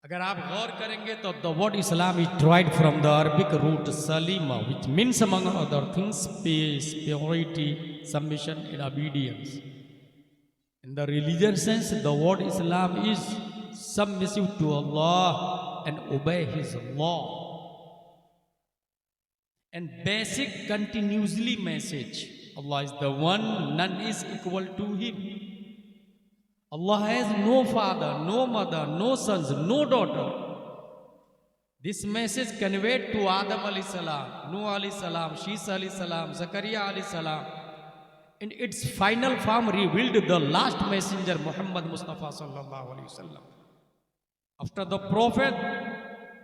अगर आप गौर करेंगे तो the word Islam is derived from the Arabic root salima, which means among other things peace, purity, submission and obedience. In the religious sense, the word Islam is submissive to Allah and obey His law. And basic continuously message. Allah is the one, none is equal to Him. Allah has no father, no mother, no sons, no daughter. This message conveyed to Adam alayhi salam, Nuh alayhi salam, Shisa alayhi salam, Zakaria alayhi salam. In its final form revealed the last messenger Muhammad Mustafa sallallahu alayhi wasallam. After the prophet,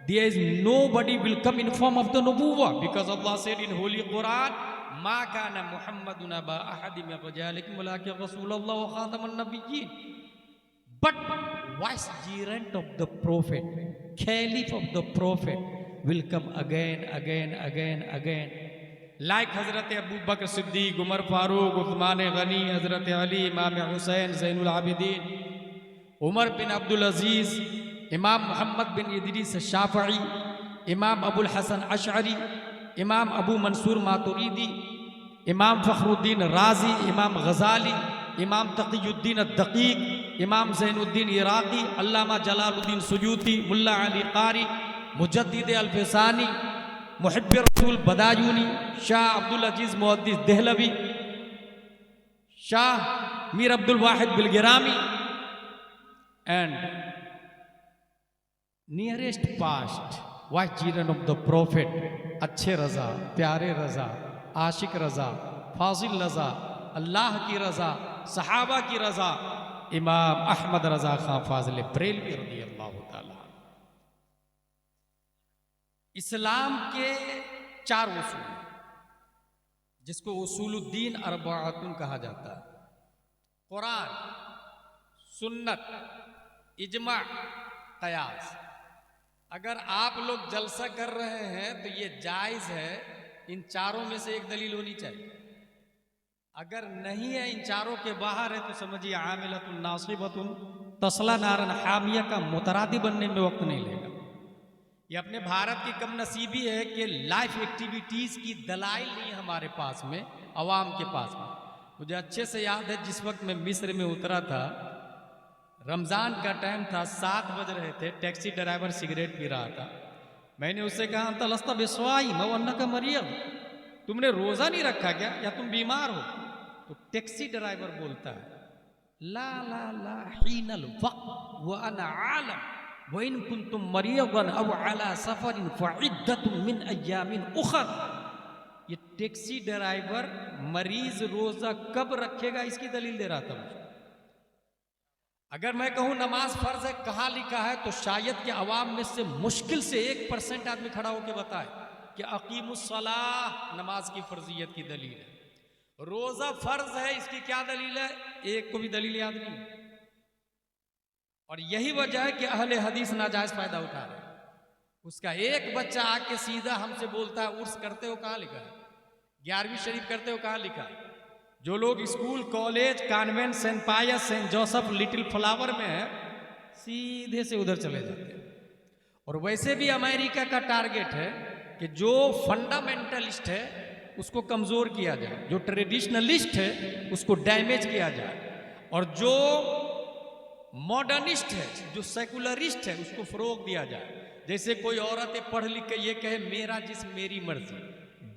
there is nobody will come in form of the nubuwwah, because Allah said in Holy Quran, Ma kana Muhammadun aba ahadi min rijalikum walakin Rasulullah wa khataman nabiyyin. But vicegerent of the prophet, caliph of the prophet will come again. Like Hazrat Abu Bakr Siddiq, Umar Farooq, Uthman Ghani, Hazrat Ali, Imam Hussain, Zainul Abidin, Umar bin Abdul Aziz, Imam Muhammad bin Idris Shafi'i, Imam Abul Hasan Ash'ari, Imam Abu Mansur Maturidi, Imam Fakhruddin Razi, Imam Ghazali, Imam Taqiyuddin Ad-Daqiq, इमाम ज़ैनुद्दीन इराक़ी, अल्लामा Jalaluddin Suyuti, मुल्ला अली क़ारी, मुजद्दिद अल-फ़सानी, मुहिब्ब रसूल बदायूनी, शाह अब्दुल अजीज़ मुहद्दिस देहलवी, शाह मीर अब्दुल वाहिद बिलगिरामी, and nearest past vicegerent of the prophet, अच्छे रज़ा, प्यारे रज़ा, आशिक रज़ा, फाजिल रज़ा, अल्लाह की रज़ा, सहाबा की रज़ा, इमाम अहमद रजा खां फाजिल बरेलवी रज़ी अल्लाह ताला। इस्लाम के 4 उसूल, जिसको उसूलुद्दीन अरबाअतुन कहा जाता है। कुरान, सुन्नत, इजमा, कयास। अगर आप लोग जलसा कर रहे हैं तो ये जायज़ है, इन चारों में से एक दलील होनी चाहिए। अगर नहीं है, इन चारों के बाहर है, तो समझिए आमिलतुन नासिबतुन तस्ला नारन हामिया का मुतरादी बनने में वक्त नहीं लेगा। ये अपने भारत की कम नसीबी है कि लाइफ एक्टिविटीज़ की दलाइल नहीं हमारे पास में, अवाम के पास में। मुझे अच्छे से याद है, जिस वक्त मैं मिस्र में उतरा था, रमज़ान का टाइम था, 7 बज रहे थे, टैक्सी ड्राइवर सिगरेट पी रहा था। मैंने उससे कहा, अंत लस्ता बिस्वाई मवन्ना का मरियम, तुमने रोज़ा नहीं रखा क्या, या तुम बीमार हो? तो टैक्सी ड्राइवर बोलता है, ला ला ला हीनल वक्त व अना आलम व इन कुंतुम मरियदन अव अला सफरिन फइद्दतुम मिन अय्यामिन उखर। ये टैक्सी ड्राइवर मरीज रोजा कब रखेगा इसकी दलील दे रहा था मुझे। अगर मैं कहूँ नमाज फर्ज है, कहाँ लिखा है, तो शायद कि अवाम में से मुश्किल से 1% आदमी खड़ा होकर बताए कि अकीमुस्सलाह नमाज की फर्जियत की दलील है। रोजा फर्ज है, इसकी क्या दलील है? एक को भी दलील याद नहीं। और यही वजह है कि अहले हदीस नाजायज फायदा उठा रहे हैं। उसका एक बच्चा आके सीधा हमसे बोलता है, उर्स करते हो कहाँ लिखा है, 11वीं शरीफ करते हो कहाँ लिखा है? जो लोग स्कूल, कॉलेज, कॉन्वेंट, सेंट पायस, सेंट जोसेफ, लिटिल फ्लावर में है, सीधे से उधर चले जाते हैं। और वैसे भी अमेरिका का टारगेट है कि जो फंडामेंटलिस्ट है उसको कमज़ोर किया जाए, जो ट्रेडिशनलिस्ट है उसको डैमेज किया जाए, और जो मॉडर्निस्ट है, जो सेकुलरिस्ट है, उसको फ़रोग दिया जाए। जैसे कोई औरत पढ़ लिख के ये कहे मेरा जिस्म मेरी मर्जी,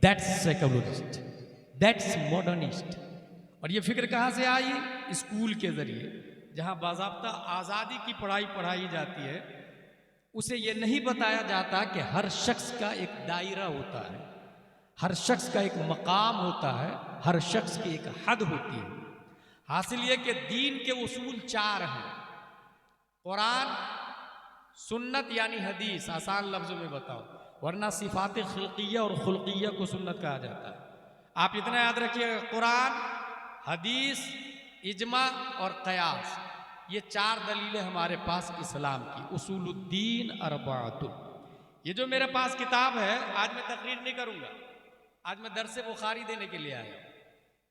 दैट्स सेकुलरिस्ट, दैट्स मॉडर्निस्ट। और ये फिक्र कहाँ से आई? स्कूल के ज़रिए, जहाँ बाज़ाब्ता आज़ादी की पढ़ाई पढ़ाई जाती है, उसे ये नहीं बताया जाता कि हर शख्स का एक दायरा होता है, हर शख्स का एक मकाम होता है, हर शख्स की एक हद होती है। हासिल ये कि दीन के उसूल 4 हैं, कुरान, सुन्नत यानी हदीस, आसान लफ्ज़ों में बताओ, वरना सिफ़ात खिल्किया और खुल्किया को सुन्नत कहा जाता है। आप इतना याद रखिएगा, कुरान, हदीस, इजमा और कयास, ये 4 दलीलें हमारे पास इस्लाम की, उसूलुद्दीन अरबाअतुन। ये जो मेरे पास किताब है, आज मैं तकरीर नहीं करूँगा, आज मैं दर्स बुखारी देने के लिए आया।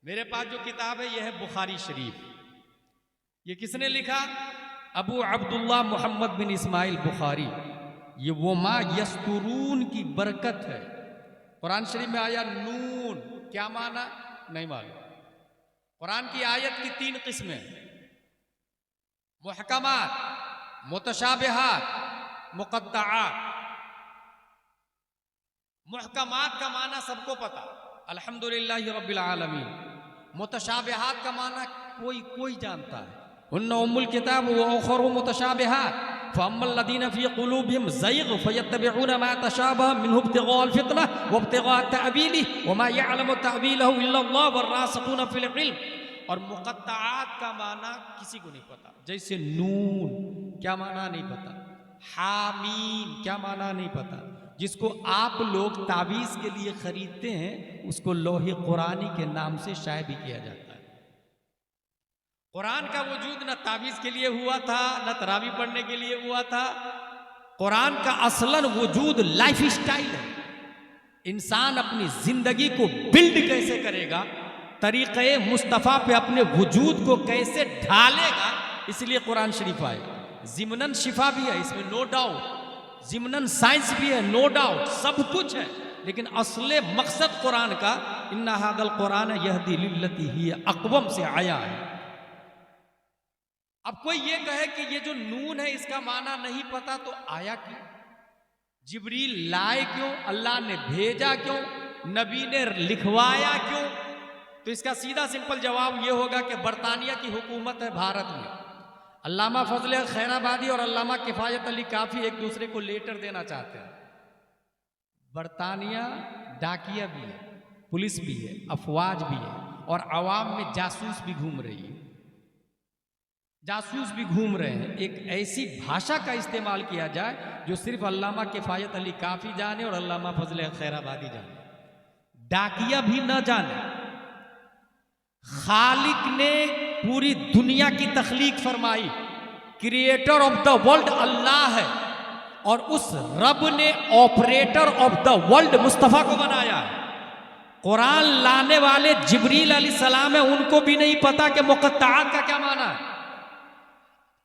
मेरे पास जो किताब है यह है बुखारी शरीफ। ये किसने लिखा? अबू अब्दुल्ला मोहम्मद बिन इस्माइल बुखारी, ये वो मा यस्तुरून की बरकत है। कुरान शरीफ में आया नून, क्या माना नहीं मालूम। कुरान की आयत की 3 किस्में, मुहकमात, मुतशाबिहात, मुक़त्तआत। मुहकमात का माना सबको पता, अल्हम्दुलिल्लाहि रब्बिल आलमीन। मुतशाबिहात का माना कोई कोई जानता है, उन्ना उम्मुल किताब व उखरु मुतशाबिहात फअम्मल लदीना फी क़ुलूबिहिम ज़ैग़ फ़यत्तबिऊना मा तशाबह मिन्हु इब्तिग़ाअल फ़ित्नह व इब्तिग़ाअ तअवीलिहि व मा यअलमु तअवीलहु इल्लल्लाह वर्रासिख़ून फ़िल इल्म। और मुक़त्तआत का माना किसी को नहीं पता, जैसे नून क्या माना नहीं पता, हामीम क्या माना नहीं पता। जिसको आप लोग तावीज़ के लिए खरीदते हैं उसको लोहे कुरानी के नाम से शाये भी किया जाता है। कुरान का वजूद न तावीज़ के लिए हुआ था, न तरावी पढ़ने के लिए हुआ था। कुरान का असलन वजूद लाइफ स्टाइल है। इंसान अपनी जिंदगी को बिल्ड कैसे करेगा, तरीक़े मुस्तफ़ा पे अपने वजूद को कैसे ढालेगा, इसलिए कुरान शरीफ आए। ज़िमनन शिफा भी है इसमें, नो डाउट, ज़िमनन साइंस भी है, नो डाउट, सब कुछ है। लेकिन असले मकसद कुरान का इन्ना हादल कुरान यहदी लिल्लती हिय अक़वम से आया है। अब कोई ये कहे कि ये जो नून है इसका माना नहीं पता, तो आया क्यों, जिब्रील लाए क्यों, अल्लाह ने भेजा क्यों, नबी ने लिखवाया क्यों? तो इसका सीधा सिंपल जवाब ये होगा कि बरतानिया की हुकूमत है भारत में। अल्लामा फजल खैराबादी और अल्लामा किफ़ायत अली काफ़ी एक दूसरे को लेटर देना चाहते हैं। बरतानिया डाकिया भी है, पुलिस भी है, अफवाज भी है, और अवाम में जासूस भी घूम रही है, जासूस भी घूम रहे हैं। एक ऐसी भाषा का इस्तेमाल किया जाए जो सिर्फ अल्लामा किफ़ायत अली काफ़ी जाने और अल्लामा फजल खैराबादी जाने, डाकिया भी न जाने। खालिक ने पूरी दुनिया की तख्लीक फरमाई, क्रिएटर ऑफ द वर्ल्ड अल्लाह है, और उस रब ने operator of the world Mustafa को बनाया है। कुरान लाने वाले जिब्रील अलैहिस्सलाम है, उनको भी नहीं पता कि मुक़त्तआत का क्या माना है।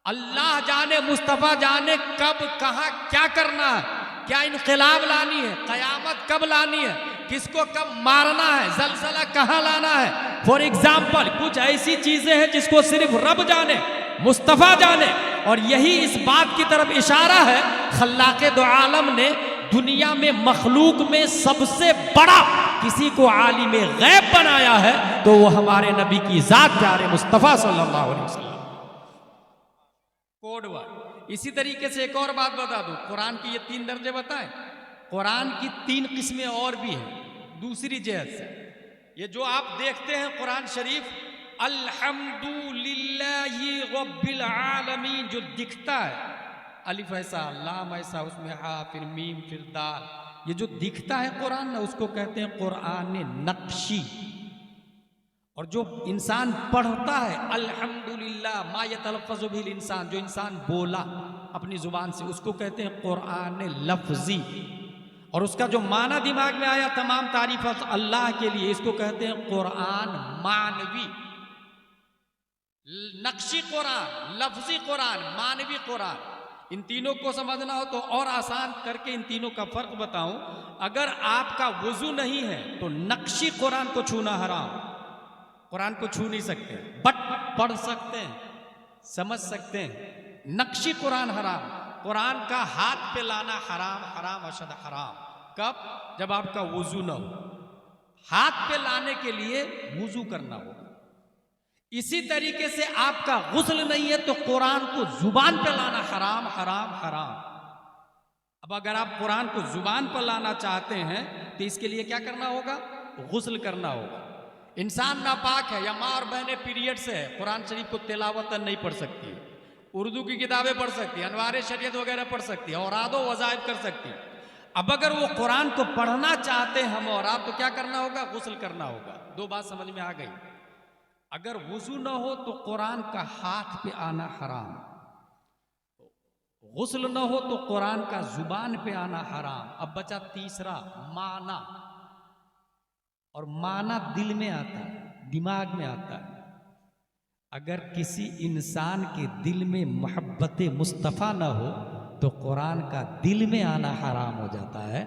अल्लाह जाने, मुस्तफ़ा जाने कब कहाँ क्या करना है, क्या इनक़िलाब लानी है, क़यामत कब लानी है, किसको कब मारना है, ज़लज़ला कहाँ लाना है। फॉर एग्जाम्पल कुछ ऐसी चीज़ें हैं जिसको सिर्फ रब जाने, मुस्तफ़ा जाने। और यही इस बात की तरफ इशारा है, खल्लाक़े दो आलम ने दुनिया में मखलूक में सबसे बड़ा किसी को आलिम गैब बनाया है तो वो हमारे नबी की ज़ात प्यारे मुस्तफ़ा सल्लल्लाहु अलैहि वसल्लम। Code word. इसी तरीके से एक और बात बता दूं, कुरान की ये 3 दर्जे बताएं, कुरान की 3 किस्में और भी हैं दूसरी जहत से। ये जो आप देखते हैं कुरान शरीफ अल्हम्दुलिल्लाहि रब्बिल आलमीन जो दिखता है, अलिफ ऐसा, लाम ऐसा, उसमें हा, फिर मीम, फिर दाल, ये जो दिखता है कुरान ना, उसको कहते हैं कुरान नक्शी। और जो इंसान पढ़ता है अल्हम्दुलिल्लाह मा यतलफ़्फ़ज़ु बिहिल इंसान, जो इंसान बोला अपनी ज़ुबान से, उसको कहते हैं कुरान लफ्ज़ी। और उसका जो माना दिमाग में आया तमाम तारीफ़ अल्लाह के लिए, इसको कहते हैं कुरान मानवी। नक्शी कुरान, लफ्ज़ी कुरान, मानवी कुरान। इन तीनों को समझना हो तो और आसान करके इन तीनों का फ़र्क बताऊं। अगर आपका वज़ू नहीं है तो नक्शी कुरान को छूना हराम, कुरान को छू नहीं सकते, बट पढ़ सकते हैं, समझ सकते हैं। नक्शी कुरान हराम, कुरान का हाथ पे लाना हराम, हराम अशद हराम। कब? जब आपका वुजू ना हो, हाथ पे लाने के लिए वुजू करना हो। इसी तरीके से आपका गुस्ल नहीं है तो कुरान को जुबान पे लाना हराम, हराम, हराम। अब अगर आप कुरान को जुबान पर लाना चाहते हैं तो इसके लिए क्या करना होगा? गुस्ल करना होगा। इंसान नापाक है या माँ और बहनें पीरियड से है, कुरान शरीफ को तिलावतन नहीं पढ़ सकती, उर्दू की किताबें पढ़ सकती, अनवार शरीयत वगैरह पढ़ सकती है, औरादो वज़ाइफ कर सकती। अब अगर वो कुरान को पढ़ना चाहते हैं हम और आप, तो क्या करना होगा? गुस्ल करना होगा। 2 बात समझ में आ गई। अगर वुजू न हो तो कुरान का हाथ पे आना हराम, गुस्ल न हो तो कुरान का जुबान पे आना हराम। अब बचा तीसरा, माना। और माना दिल में आता है, दिमाग में आता है। अगर किसी इंसान के दिल में मोहब्बत मुस्तफ़ा न हो तो कुरान का दिल में आना हराम हो जाता है।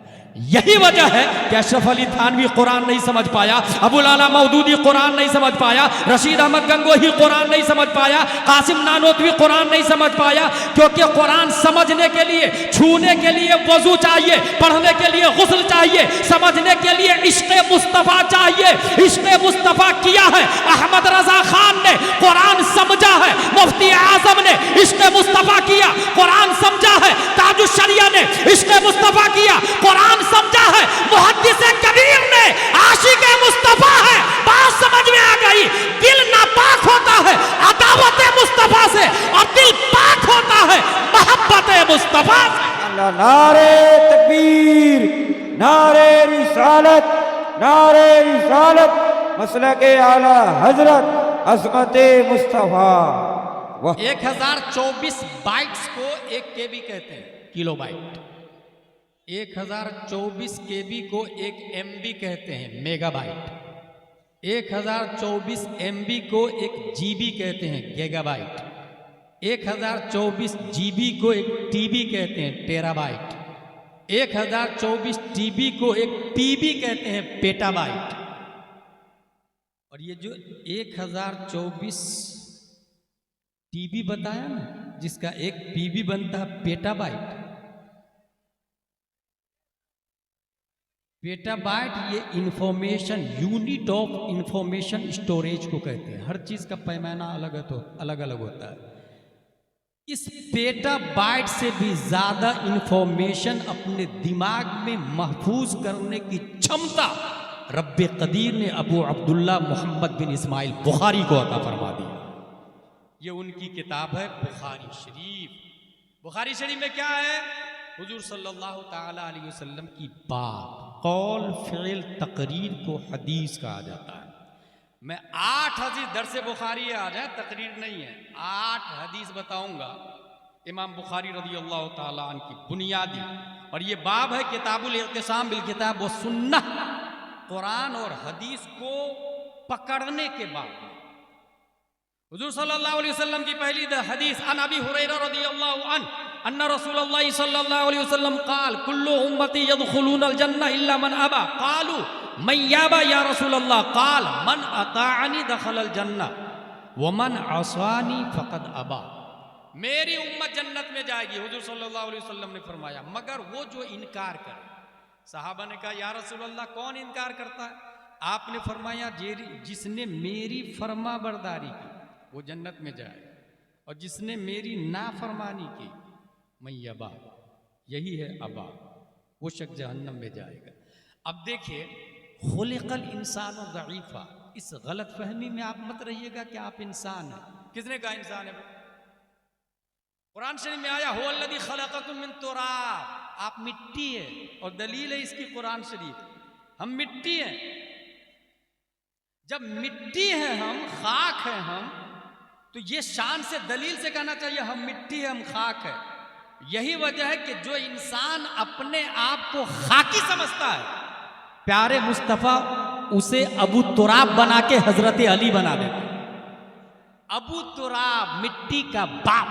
यही वजह है कि अशरफ अली थानवी कुरान नहीं समझ पाया, अबुल आला मौदूदी कुरान नहीं समझ पाया, रशीद अहमद गंगोही कुरान नहीं समझ पाया, कासिम नानोतवी कुरान नहीं समझ पाया, क्योंकि कुरान समझने के लिए, छूने के लिए वजू चाहिए, पढ़ने के लिए गुस्ल चाहिए, समझने के लिए इश्क़ मुस्तफ़ा चाहिए। इश्क़ मुस्तफ़ा किया है अहमद रजा खान ने, कुरान समझा है मुफ्ती आजम ने, इश्क़ मुस्तफ़ा किया, कुरान समझा है ताजुश शरिया ने, इश्क़ मुस्तफ़ा किया, कुरान समझा है मुहद्दिस कबीर ने, आशिक़ मुस्तफ़ा है। बात समझ में आ गई? दिल नापाक होता है अदावत मुस्तफ़ा से और दिल पाक होता है मोहब्बत मुस्तफ़ा से। नारे तकबीर, नारे रिसालत, नारे रिसालत, मसलके आला हजरत अज़मत मुस्तफ़ा। 1024 बाइट्स को 1 KB कहते हैं, किलो बाइट। 1024 KB को 1 MB कहते हैं, मेगा बाइट। 1024 MB को 1 GB कहते हैं, गीगा बाइट। 1024 GB को 1 TB कहते हैं, टेरा बाइट। 1024 TB को 1 PB कहते हैं, पेटा बाइट। और ये जो 1024 TB बताया ना, जिसका 1 PB बनता है पेटा बाइट। पेटा बाइट ये information, unit of information storage को कहते हैं। हर चीज का पैमाना अलग अलग होता है। इस पेटा बाइट से भी ज्यादा इंफॉर्मेशन अपने दिमाग में महफूज करने की क्षमता रब्बे कदीर ने अबू अब्दुल्ला मोहम्मद बिन इस्माइल बुखारी को अता फरमा दिया। ये उनकी किताब है बुखारी शरीफ। बुखारी शरीफ में क्या है? हुजूर सल्लल्लाहु ताला अलैहि वसल्लम की बात, कौल, फ़िल, तकरीर को हदीस कहा जाता है। मैं 8 हदीस दर्स बुखारी है, आज है तकरीर नहीं है, 8 हदीस बताऊंगा इमाम बुखारी रज़ियल्लाहु ताला अन्हु की बुनियादी। और ये बाब है किताबुल इत्तिसाम बिल किताब व सुन्नह, कुरान और हदीस को पकड़ने के बाद हुजूर सल्लल्लाहु अलैहि वसल्लम की पहली हदीस, अन अबी हुरैरा रज़ियल्लाहु अन्हु अन्ना रसूलुल्लाह सल्लल्लाहु अलैहि वसल्लम क़ाल कुल्लु उम्मती यदखुलूनल जन्नह इल्ला मन अबा। क़ालू मन याबा या रसूलल्लाह? क़ाल मन अताअनी दखलल जन्नह व मन असानी फ़क़द अबा। मेरी उम्मत जन्नत में जाएगी, हुजूर सल्लल्लाहु अलैहि वसल्लम ने फरमाया, मगर वो जो इनकार करे। सहाबा ने कहा या रसूलल्लाह कौन इनकार करता है? आपने फरमाया जिसने मेरी फरमा बरदारी की वो जन्नत में जाए, और जिसने मेरी नाफरमानी की मैयबा, यही है अबा, वो शख्स जहन्नम में जाएगा। अब देखिए, खुलिक़ल इंसान ज़ईफ़ा, इस गलत फहमी में आप मत रहिएगा कि आप इंसान हैं। किसने कहा इंसान है? कुरान शरीफ में आया हुवल्लज़ी खलक़कुम मिन तुराब, आप मिट्टी है, और दलील है इसकी कुरान शरीफ, हम मिट्टी हैं। जब मिट्टी है हम, खाक है हम, तो ये शान से दलील से कहना चाहिए हम मिट्टी है, हम खाक है। यही वजह है कि जो इंसान अपने आप को खाकी समझता है, प्यारे मुस्तफ़ा उसे अबू तुराब बना के हजरत अली बना देते। अबू तुराब, मिट्टी का बाप।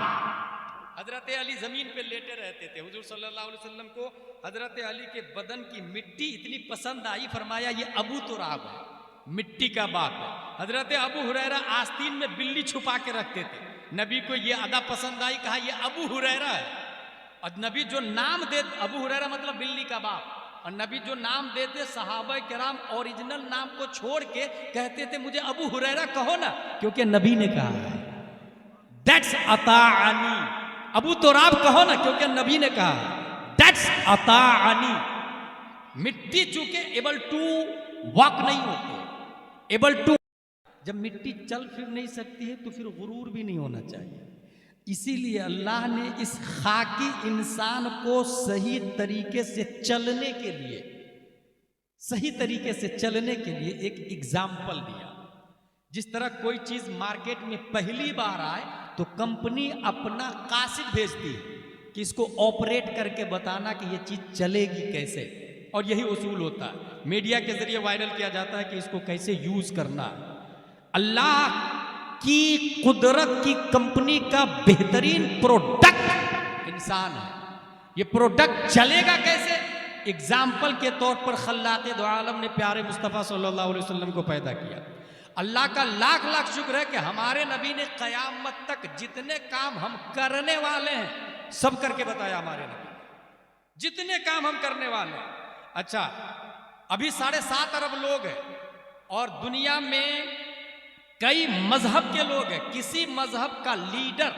हजरत अली जमीन पे लेटे रहते थे, हुजूर सल्लल्लाहु अलैहि वसल्लम को हजरत अली के बदन की मिट्टी इतनी पसंद आई, फरमाया ये अबू तुराब है, मिट्टी का बाप है। हजरत अबू हुरैरा आस्तीन में बिल्ली छुपा के रखते थे, नबी को ये अदा पसंद आई, कहा ये अबू हुरैरा है। और नबी जो नाम दे, अबू हुरैरा मतलब बिल्ली का बाप, और नबी जो नाम देते सहाबा किराम ओरिजिनल नाम को छोड़ के कहते थे मुझे अबू हुरैरा कहो ना, क्योंकि नबी ने कहा है दैट्स अताअनी। अबू तुराब कहो ना, क्योंकि नबी ने कहा दैट्स अताअनी। मिट्टी चूंकि एबल टू वॉक नहीं होते, एबल टू, जब मिट्टी चल फिर नहीं सकती है तो फिर गुरूर भी नहीं होना चाहिए। इसीलिए अल्लाह ने इस खाकी इंसान को सही तरीके से चलने के लिए, सही तरीके से चलने के लिए एक एग्जाम्पल दिया। जिस तरह कोई चीज मार्केट में पहली बार आए तो कंपनी अपना कासिद भेजती है कि इसको ऑपरेट करके बताना कि ये चीज चलेगी कैसे, और यही उसूल होता है। मीडिया के जरिए वायरल किया जाता है कि इसको कैसे यूज करना है। अल्लाह की कुदरत की कंपनी का बेहतरीन प्रोडक्ट इंसान है। ये प्रोडक्ट चलेगा कैसे? एग्जाम्पल के तौर पर खल्लाक़े दो आलम ने प्यारे मुस्तफ़ा सल्लल्लाहु अलैहि वसल्लम को पैदा किया। अल्लाह का लाख लाख शुक्र है कि हमारे नबी ने क़यामत तक जितने काम हम करने वाले हैं सब करके बताया। हमारे नबी जितने काम हम करने वाले हैं। अच्छा, अभी 7.5 अरब लोग हैं और दुनिया में कई मजहब के लोग हैं। किसी मजहब का लीडर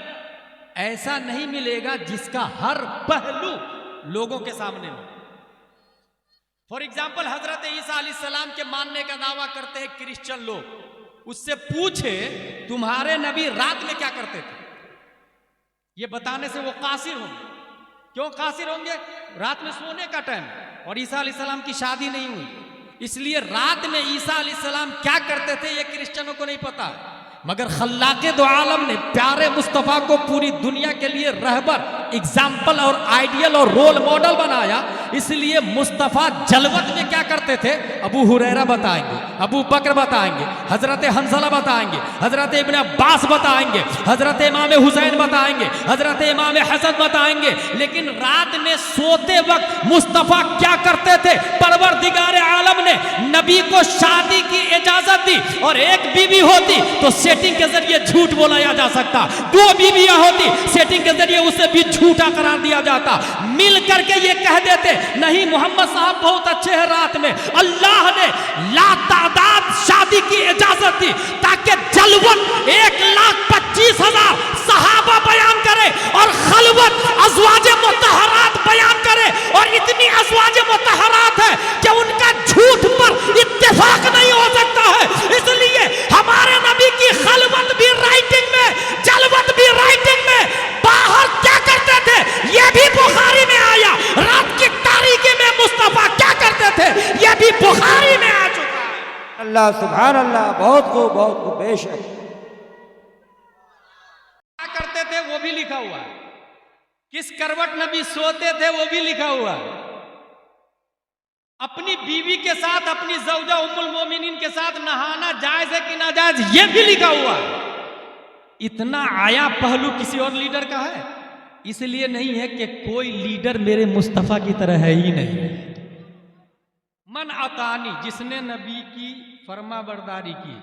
ऐसा नहीं मिलेगा जिसका हर पहलू लोगों के सामने हो। फॉर एग्जाम्पल, हजरत ईसा अलैहिस्सलाम के मानने का दावा करते हैं क्रिश्चियन लोग। उससे पूछे तुम्हारे नबी रात में क्या करते थे, ये बताने से वो कासिर होंगे। क्यों कासिर होंगे? रात में सोने का टाइम और ईसा अलैहिस्सलाम की शादी नहीं हुई, इसलिए रात में ईसा अलैहिस्सलाम क्या करते थे ये क्रिश्चियनों को नहीं पता। मगर खल्लाक़े दो आलम ने प्यारे मुस्तफ़ा को पूरी दुनिया के लिए रहबर, एग्जाम्पल और आइडियल और रोल मॉडल बनाया। इसलिए मुस्तफ़ा जलवत में क्या करते थे अबू हुरैरा बताएंगे, अबू बकर बताएंगे, हजरत हंज़ला बताएंगे, हजरत इब्न अब्बास बताएंगे, हजरत इमाम हुसैन बताएंगे, हजरत इमाम हसन बताएंगे। लेकिन रात में सोते वक्त मुस्तफ़ा क्या करते थे? परवरदिगार आलम ने नबी को शादी की इजाजत दी और एक बीवी होती तो सेटिंग के जरिए झूठ बोला जा सकता, 2 बीवियां होती सेटिंग के जरिए उसे भी झूठा करार दिया जाता। मिल करके ये कह देते नहीं मोहम्मद साहब बहुत अच्छे हैं रात में। अल्लाह ने लातादाद शादी की इजाजत दी ताकि जलवत 1,25,000 सहाबा बयान करे और खलवत अज़वाजे मुतहरात बयान करे। और इतनी अज़वाजे मुतहरात है कि उनका झूठ पर इत्तेफाक नहीं हो सकता है। इसलिए हमारे नबी की खलवत भी राइटिंग में, जलवत भी राइटिंग में। बाहर क्या करते थे यह भी बुखारी में आया। रात की तारीकी में मुस्तफा क्या करते थे यह भी बुखारी में आ चुका है। अल्लाह सुभान अल्लाह, बहुत खूब बेशक। क्या करते थे वो भी लिखा हुआ है, किस करवट नबी सोते थे वो भी लिखा हुआ है। अपनी बीवी के साथ, अपनी ज़ौजा उम्मुल मोमिनीन के साथ नहाना जायज है कि नाजायज ये भी लिखा हुआ है। इतना आया पहलू किसी और लीडर का है? इसलिए नहीं है कि कोई लीडर मेरे मुस्तफ़ा की तरह है ही नहीं। मन अतानी, जिसने नबी की फरमा बरदारी की,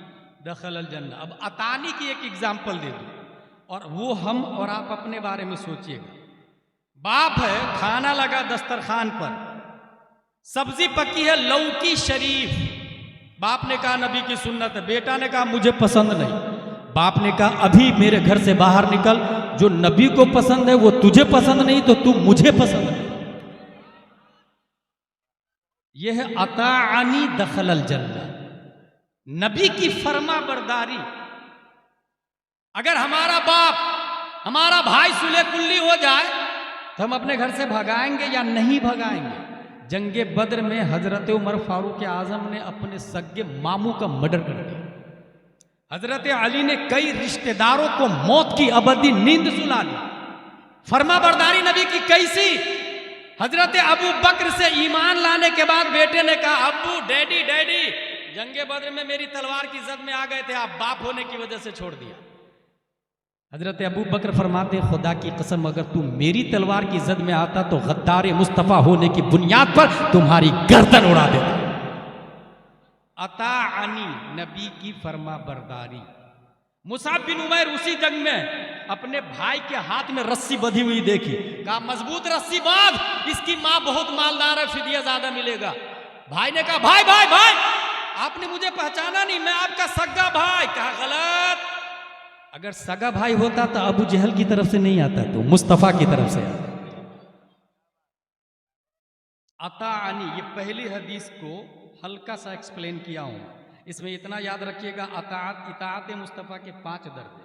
दखल अल जन्नह। अब अतानी की एक एग्जाम्पल दे दूं और वो हम और आप अपने बारे में सोचिएगा। बाप है, खाना लगा दस्तरखान पर, सब्जी पकी है लौकी शरीफ। बाप ने कहा नबी की सुन्नत है, बेटा ने कहा मुझे पसंद नहीं। बाप ने कहा अभी मेरे घर से बाहर निकल, जो नबी को पसंद है वो तुझे पसंद नहीं तो तू मुझे पसंद नहीं। यह है अताअनी दखल अल जन्नह, नबी की फरमा बरदारी। अगर हमारा बाप, हमारा भाई सुले कुल्ली हो जाए तो हम अपने घर से भगाएंगे या नहीं भगाएंगे? जंगे बद्र में हजरत उमर फारूक आजम ने अपने सगे मामू का मर्डर कर दिया। हजरत अली ने कई रिश्तेदारों को मौत की अबदी नींद सुला दी। फरमा बरदारी नबी की कैसी? हजरत अबू बकर से ईमान लाने के बाद बेटे ने कहा अब्बू, डैडी डैडी, जंगे बद्र में मेरी तलवार की जद में आ गए थे, आप बाप होने की वजह से छोड़ दिया। हजरत अबू बकर फरमाते खुदा की कसम अगर तू मेरी तलवार की जद में आता तो गद्दार मुस्तफ़ा होने की बुनियाद पर तुम्हारी गर्दन उड़ा देता। अताअनी, नबी की फरमा बरदारी। मुसाब बिन उमैर उसी जंग में अपने भाई के हाथ में रस्सी बंधी हुई देखी, कहा मजबूत रस्सी बांध, इसकी मां बहुत मालदार है, फिदिया ज्यादा मिलेगा। भाई ने कहा भाई भाई भाई, आपने मुझे पहचाना नहीं, मैं आपका सगा भाई। कहा गलत, अगर सगा भाई होता तो अबू जहल की तरफ से नहीं आता, तो मुस्तफा की तरफ से आता। अताअनी, ये पहली हदीस को हल्का सा एक्सप्लेन किया हूं, इसमें इतना याद रखिएगा इताअत मुस्तफ़ा के 5 दर्जे।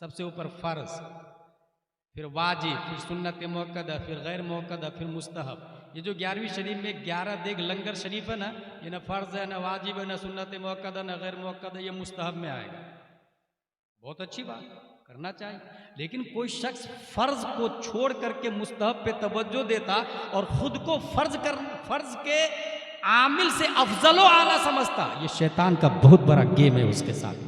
सबसे ऊपर फ़र्ज, फिर वाजिब, फिर सुन्नत मुअक्कदा, फिर गैर मुअक्कदा, फिर मुस्तहब। ये जो 11वीं शरीफ में 11 देग लंगर शरीफ है ना, ये ना फ़र्ज है, ना वाजिब है, ना सुन्नत मुअक्कदा, ना गैर मुअक्कदा, ये मुस्तहब में आएगा। बहुत अच्छी बात, करना चाहिए। लेकिन कोई शख्स फ़र्ज को छोड़ करके मुस्तहब पे तवज्जो देता और ख़ुद को फ़र्ज के आमिल से अफजलो आला समझता, ये शैतान का बहुत बड़ा गेम है उसके साथ।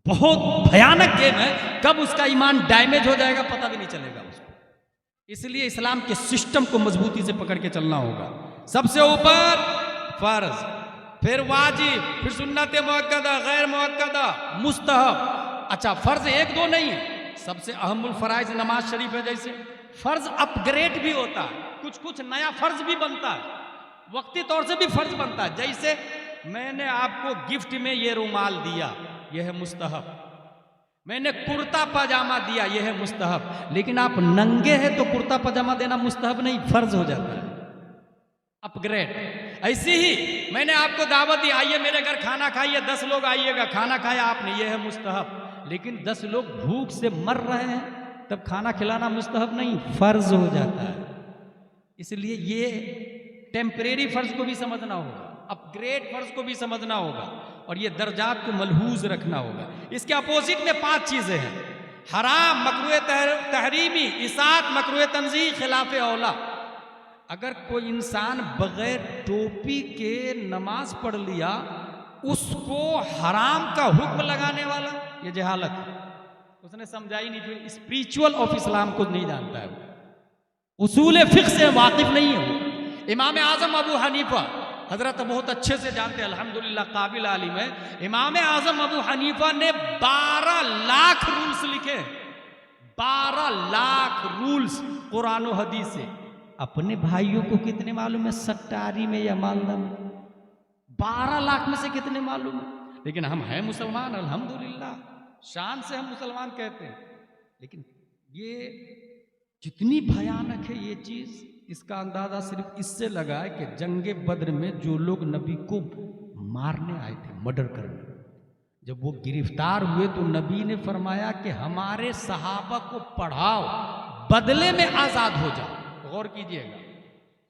बहुत भयानक गेम है, कब उसका ईमान डैमेज हो जाएगा पता भी नहीं चलेगा उसको। इसलिए इस्लाम के सिस्टम को मजबूती से पकड़ के चलना होगा। सबसे ऊपर फर्ज, फिर वाजिब, फिर सुन्नत मुअक्कदा, गैर मुअक्कदा, मुस्तहब। अच्छा, फर्ज एक दो नहीं है, सबसे अहमुल फराइज नमाज शरीफ है। जैसे फर्ज अपग्रेड भी होता है, कुछ कुछ नया फर्ज भी बनता है, वक्ती तौर से भी फर्ज बनता है। जैसे मैंने आपको गिफ्ट में ये रुमाल दिया, यह है मुस्तहब। मैंने कुर्ता पजामा दिया, यह है मुस्तहब। लेकिन आप नंगे हैं तो कुर्ता पजामा देना मुस्तहब नहीं, फर्ज हो जाता है, अपग्रेड। ऐसे ही मैंने आपको दावत दी, आइए मेरे घर खाना खाइए, 10 लोग आइएगा, खाना खाया आपने, यह है मुस्तहब। लेकिन 10 लोग भूख से मर रहे हैं तब खाना खिलाना मुस्तहब नहीं, फर्ज हो जाता है। इसलिए ये टेम्परेरी फर्ज को भी समझना होगा, अपग्रेड फर्ज को भी समझना होगा, और ये दर्जात को मलहूज रखना होगा। इसके अपोजिट में 5 चीजें हैं: हराम, मकरूह तहरीमी, इसात, मकरूह तंज़ीह, खिलाफ औला। अगर कोई इंसान बगैर टोपी के नमाज पढ़ लिया, उसको हराम का हुक्म लगाने वाला, ये जहालत है। उसने समझा ही नहीं, जो स्पिरिचुअल ऑफ इस्लाम को नहीं जानता है, उसूल फिक्र से वाकिफ नहीं है। इमाम आजम अबू हनीफा, हजरत बहुत अच्छे से जानते हैं, अल्हम्दुलिल्लाह काबिल आलिम है। इमाम आजम अबू हनीफा ने 12 लाख रूल्स लिखे, 12 लाख रूल्स कुरान और हदीस से। अपने भाइयों को कितने मालूम है सट्टारी में या मालदा में? 12 लाख में से कितने मालूम है? लेकिन हम हैं मुसलमान, अल्हम्दुलिल्लाह, शान से हम मुसलमान कहते हैं। लेकिन ये जितनी भयानक है ये चीज, इसका अंदाजा सिर्फ इससे लगा है कि जंगे बद्र में जो लोग नबी को मारने आए थे, मर्डर करने, जब वो गिरफ्तार हुए तो नबी ने फरमाया कि हमारे सहाबा को पढ़ाओ, बदले में आजाद हो जाओ। गौर कीजिएगा,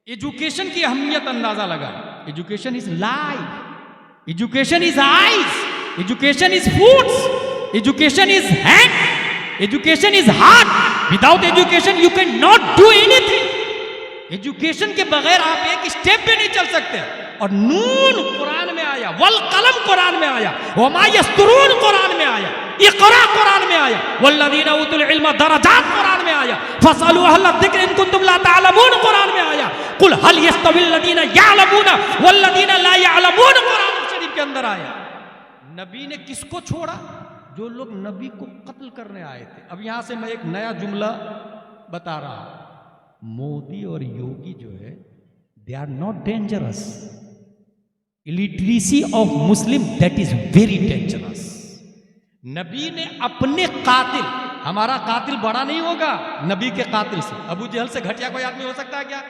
एजुकेशन की अहमियत अंदाजा लगा। Education is life, education is eyes, education is foods, education is hand, education is heart. Without education you can not do anything. Education के बगैर आप एक स्टेप भी नहीं चल सकते। और नून कुरान में आया, वल कलम कुरान में आया, वमा यस्तरून कुरान में आया, इक़रा कुरान में आया, वल्लज़ीना उतुल इल्म दरजात कुरान में आया, फसअलू अहल ज़िक्र इन कुंतुम ला तअलमून कुरान में आया, कुल हल यस्तविल लज़ीना यअलमून वल्लज़ीना ला यअलमून कुरान शरीफ के अंदर आया। नबी ने किसको छोड़ा? जो लोग नबी को कत्ल करने आए थे। अब यहां से मैं एक नया जुमला बता रहा हूं, मोदी और योगी जो है, they are not dangerous. Illiteracy of Muslim, that is very dangerous. नबी ने अपने कातिल, हमारा कातिल बड़ा नहीं होगा नबी के कातिल से। अबू जहल से घटिया कोई आदमी हो सकता है क्या?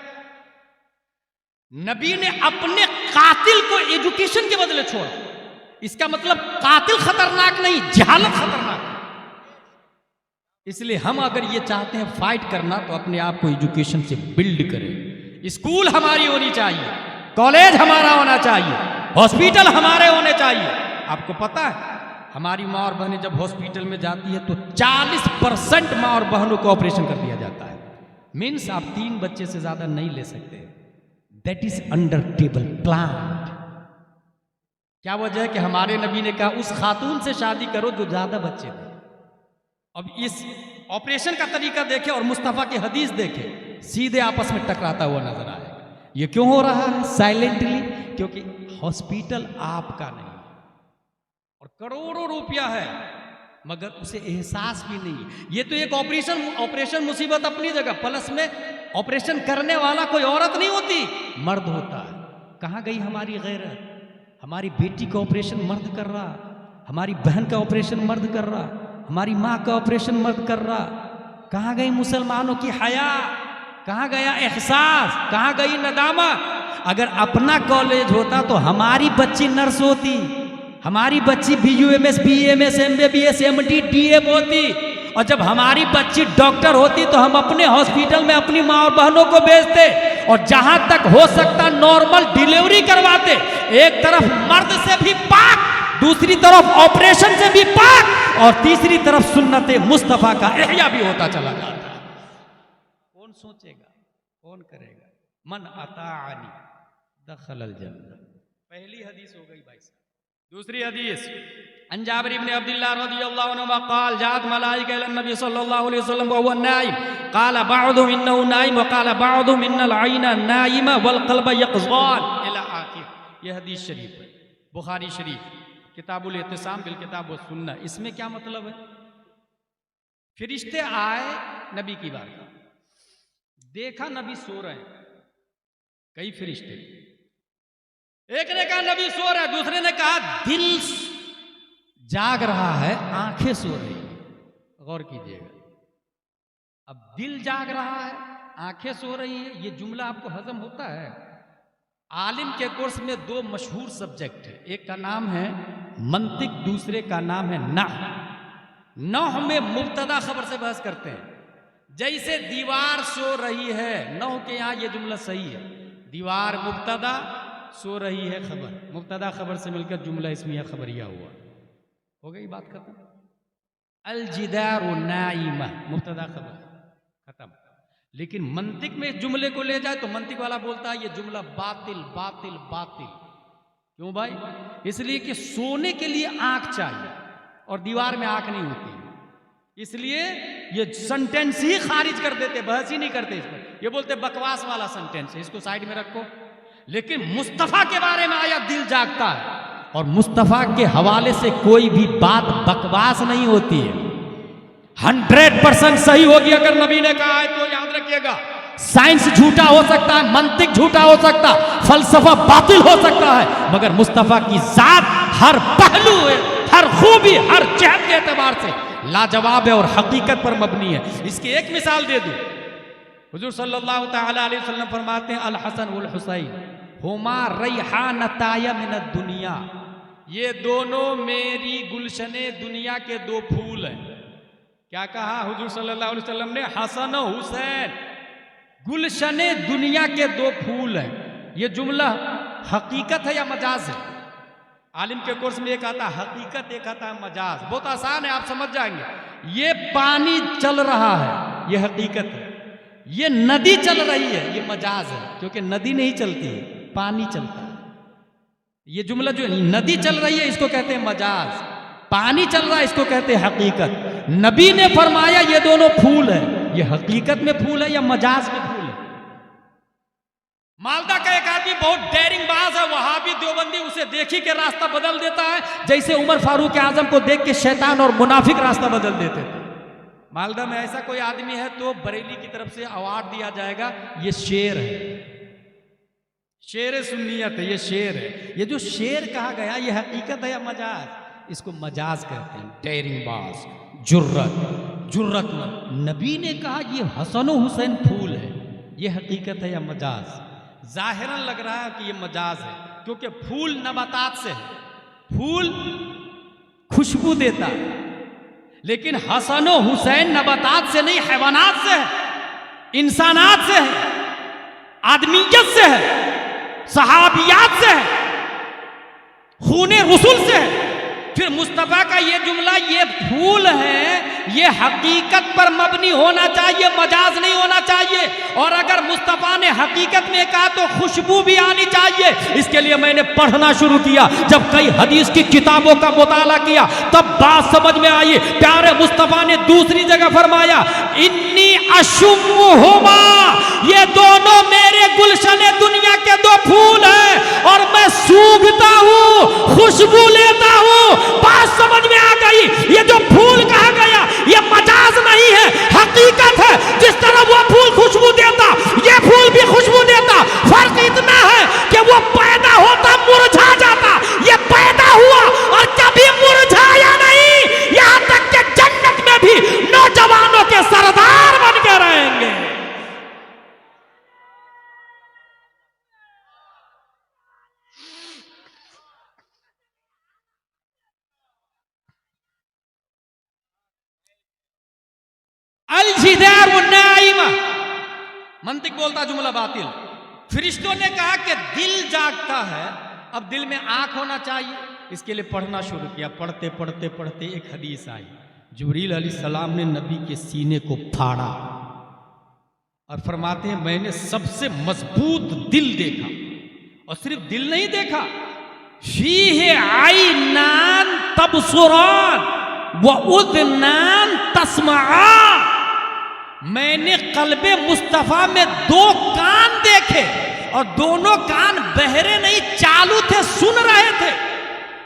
नबी ने अपने कातिल को एजुकेशन के बदले छोड़ा। इसका मतलब कातिल खतरनाक नहीं, जहालत खतरनाक। इसलिए हम अगर ये चाहते हैं फाइट करना, तो अपने आप को एजुकेशन से बिल्ड करें। स्कूल हमारी होनी चाहिए, कॉलेज हमारा होना चाहिए, हॉस्पिटल हमारे होने चाहिए। आपको पता है हमारी माँ और बहनें जब हॉस्पिटल में जाती है तो 40% माँ और बहनों को ऑपरेशन कर दिया जाता है। मीन्स आप 3 बच्चे से ज्यादा नहीं ले सकते। That is under table plan. क्या वजह है कि हमारे नबी ने कहा उस खातून से शादी करो जो ज्यादा बच्चे दे। अब इस ऑपरेशन का तरीका देखे और मुस्तफा की हदीस देखे, सीधे आपस में टकराता हुआ नजर आएगा। ये क्यों हो रहा है? साइलेंटली, क्योंकि हॉस्पिटल आपका नहीं और करोड़ों रुपया है, मगर उसे एहसास भी नहीं। ये तो एक ऑपरेशन मुसीबत अपनी जगह, प्लस में ऑपरेशन करने वाला कोई औरत नहीं होती, मर्द होता है। कहाँ गई हमारी गैरत? हमारी बेटी का ऑपरेशन मर्द कर रहा, हमारी बहन का ऑपरेशन मर्द कर रहा, हमारी माँ का ऑपरेशन मर्द कर रहा। कहाँ गई मुसलमानों की हया? कहाँ गया एहसास? कहाँ गई नदामत? अगर अपना कॉलेज होता तो हमारी बच्ची नर्स होती, हमारी बच्ची BUMS, BAMS, MBBS, MD, DM होती। और जब हमारी बच्ची डॉक्टर होती तो हम अपने हॉस्पिटल में अपनी माँ और बहनों को भेजते, और जहां तक हो सकता नॉर्मल डिलीवरी करवाते। एक तरफ मर्द से भी पाक, दूसरी तरफ ऑपरेशन से भी पाक, और तीसरी तरफ सुन्नत मुस्तफा का एहया भी होता चला जाता। कौन सोचेगा? कौन करेगा? मन अताअनी दखलल जन्नह। पहली हदीस हो गई भाई साहब। दूसरी हदीस अन जाबिर इब्न अब्दुल्लाह रज़ियल्लाहु अन्हु क़ाल जात मलाइका इला नबी सल्लल्लाहु अलैहि वसल्लम व हुवा नाइम क़ाल बअदुहुम इन्नहु नाइम व क़ाल बअदुहुम इन्नल ऐना नाइमा वल क़ल्ब यक़ज़ान इला आखिर। यह हदीस शरीफ है, बुखारी शरीफ किताबुल इत्तिसाम बिल किताब व सुन्नह। इसमें क्या मतलब है? फरिश्ते आए नबी की बारगाह, देखा नबी सो रहे हैं, कई फरिश्ते, एक ने कहा नबी सो रहा है, दूसरे ने कहा दिल जाग रहा है, आंखें सो रही है। गौर कीजिएगा, अब दिल जाग रहा है, आंखें सो रही है, ये जुमला आपको हजम होता है? आलिम के कोर्स में दो मशहूर सब्जेक्ट है, एक का नाम है मंतिक, दूसरे का नाम है नहव। नहव में मुब्तदा खबर से बहस करते हैं। जैसे दीवार सो रही है, नहव के यहाँ ये जुमला सही है, दीवार मुब्तदा, सो रही है खबर, मुब्तदा खबर से मिलकर जुमला इस्मिया खबरिया हुआ। हो गई बात खत्म। अल जिदार नाइमा, मुब्तदा खबर खत्म। लेकिन मंतिक में इस जुमले को ले जाए तो मंतिक वाला बोलता है ये जुमला बातिल बातिल बातिल। क्यों भाई? इसलिए कि सोने के लिए आंख चाहिए और दीवार में आंख नहीं होती, इसलिए ये सेंटेंस ही खारिज कर देते, बहस ही नहीं करते इस पर। ये बोलते बकवास वाला सेंटेंस है, इसको साइड में रखो। लेकिन मुस्तफा के बारे में आया दिल जागता है, और मुस्तफा के हवाले से कोई भी बात बकवास नहीं होती है, 100% सही होगी। अगर नबी ने कहा है तो याद रखिएगा, साइंस झूठा हो सकता है, मंतिक झूठा हो सकता, फलसफा बातिल हो सकता है, मगर मुस्तफा की जात हर पहलू है, हर खूबी, हर जहत के एतबार से लाजवाब है और हकीकत पर मबनी है। इसकी एक मिसाल दे दूं, हुजूर सल्लल्लाहु तआला अलैहि वसल्लम फरमाते हैं अल हसन वल हुसैन हुमा रैहानताय मिन दुनिया, ये दोनों मेरी गुलशने दुनिया के दो फूल हैं। क्या कहा हुजूर सल्लल्लाहु अलैहि वसल्लम ने? हसन और हुसैन गुलशने दुनिया के दो फूल हैं। ये जुमला हकीकत है या मजाज है? आलिम के कोर्स में एक आता हकीकत, एक आता मजाज। बहुत आसान है, आप समझ जाएंगे। ये पानी चल रहा है, ये हकीकत है। ये नदी चल रही है, ये मजाज है, क्योंकि नदी नहीं चलती है, पानी चलता है। ये जुमला जो नदी चल रही है इसको कहते हैं मजाज, पानी चल रहा है इसको कहते हैं हकीकत। नबी ने फरमाया ये दोनों फूल है, ये हकीकत में फूल है या मजाज में फूल है? मालदा का एक आदमी बहुत डेयरिंग बाज है, वहाबी देवबंदी, उसे देखी के रास्ता बदल देता है, जैसे उमर फारूक आजम को देख के शैतान और मुनाफिक रास्ता बदल देते थे। मालदा में ऐसा कोई आदमी है तो बरेली की तरफ से अवार्ड दिया जाएगा। ये शेर है, शेर सुन्नियत है, ये शेर है। ये जो शेर कहा गया ये हकीकत है या मजाज? इसको मजाज कहते हैं। डेयरिंग बाज, जुर्रतमंद। नबी ने कहा ये हसन और हुसैन फूल है, ये हकीकत है या मजाज? जाहिरन लग रहा है कि ये मजाज है, क्योंकि फूल नबातात से है, फूल खुशबू देता है। लेकिन हसन और हुसैन नबातात से नहीं, हैवानात से है, इंसानात से है, आदमियत से है, सहाबियात से है, खूने रसूल से है। फिर मुस्तफा का ये जुमला, ये फूल है, ये हकीकत पर मबनी होना चाहिए, मजाज नहीं होना चाहिए। और अगर मुस्तफा ने हकीकत में कहा तो खुशबू भी आनी चाहिए। इसके लिए मैंने पढ़ना शुरू किया, जब कई हदीस की किताबों का मुताला किया तब बात समझ में आई। प्यारे मुस्तफा ने दूसरी जगह फरमाया इन्नी अशुम्मुहुमा, ये दोनों मेरे गुलशने दुनिया के दो फूल हैं और मैं सूंघता हूं, खुशबू लेता हूं। बात समझ में आ गई। ये जो फूल कहा गया ये मजाज नहीं है, हकीकत है। जिस तरह वो फूल खुशबू देता, ये फूल भी खुशबू देता। फर्क इतना है कि वो पैदा होता मुरझा जाता, ये पैदा हुआ और कभी मुरझाया नहीं। यहां तक कि जन्नत में भी नौजवानों के सरदार बन के रहेंगे। अल-जिदार नाइमा, मंतिक बोलता जुमला बातिल। फरिश्तों ने कहा कि दिल जागता है, अब दिल में आंख होना चाहिए। इसके लिए पढ़ना शुरू किया। पढ़ते पढ़ते पढ़ते एक हदीस आई, जिब्रील अलैहिस्सलाम ने नबी के सीने को फाड़ा और फरमाते हैं मैंने सबसे मजबूत दिल देखा। और सिर्फ दिल नहीं देखा, फीहे आइनान तबसुरान व उज़नान तस्मआन, मैंने कल्बे मुस्तफा में दो कान देखे और दोनों कान बहरे नहीं, चालू थे, सुन रहे थे।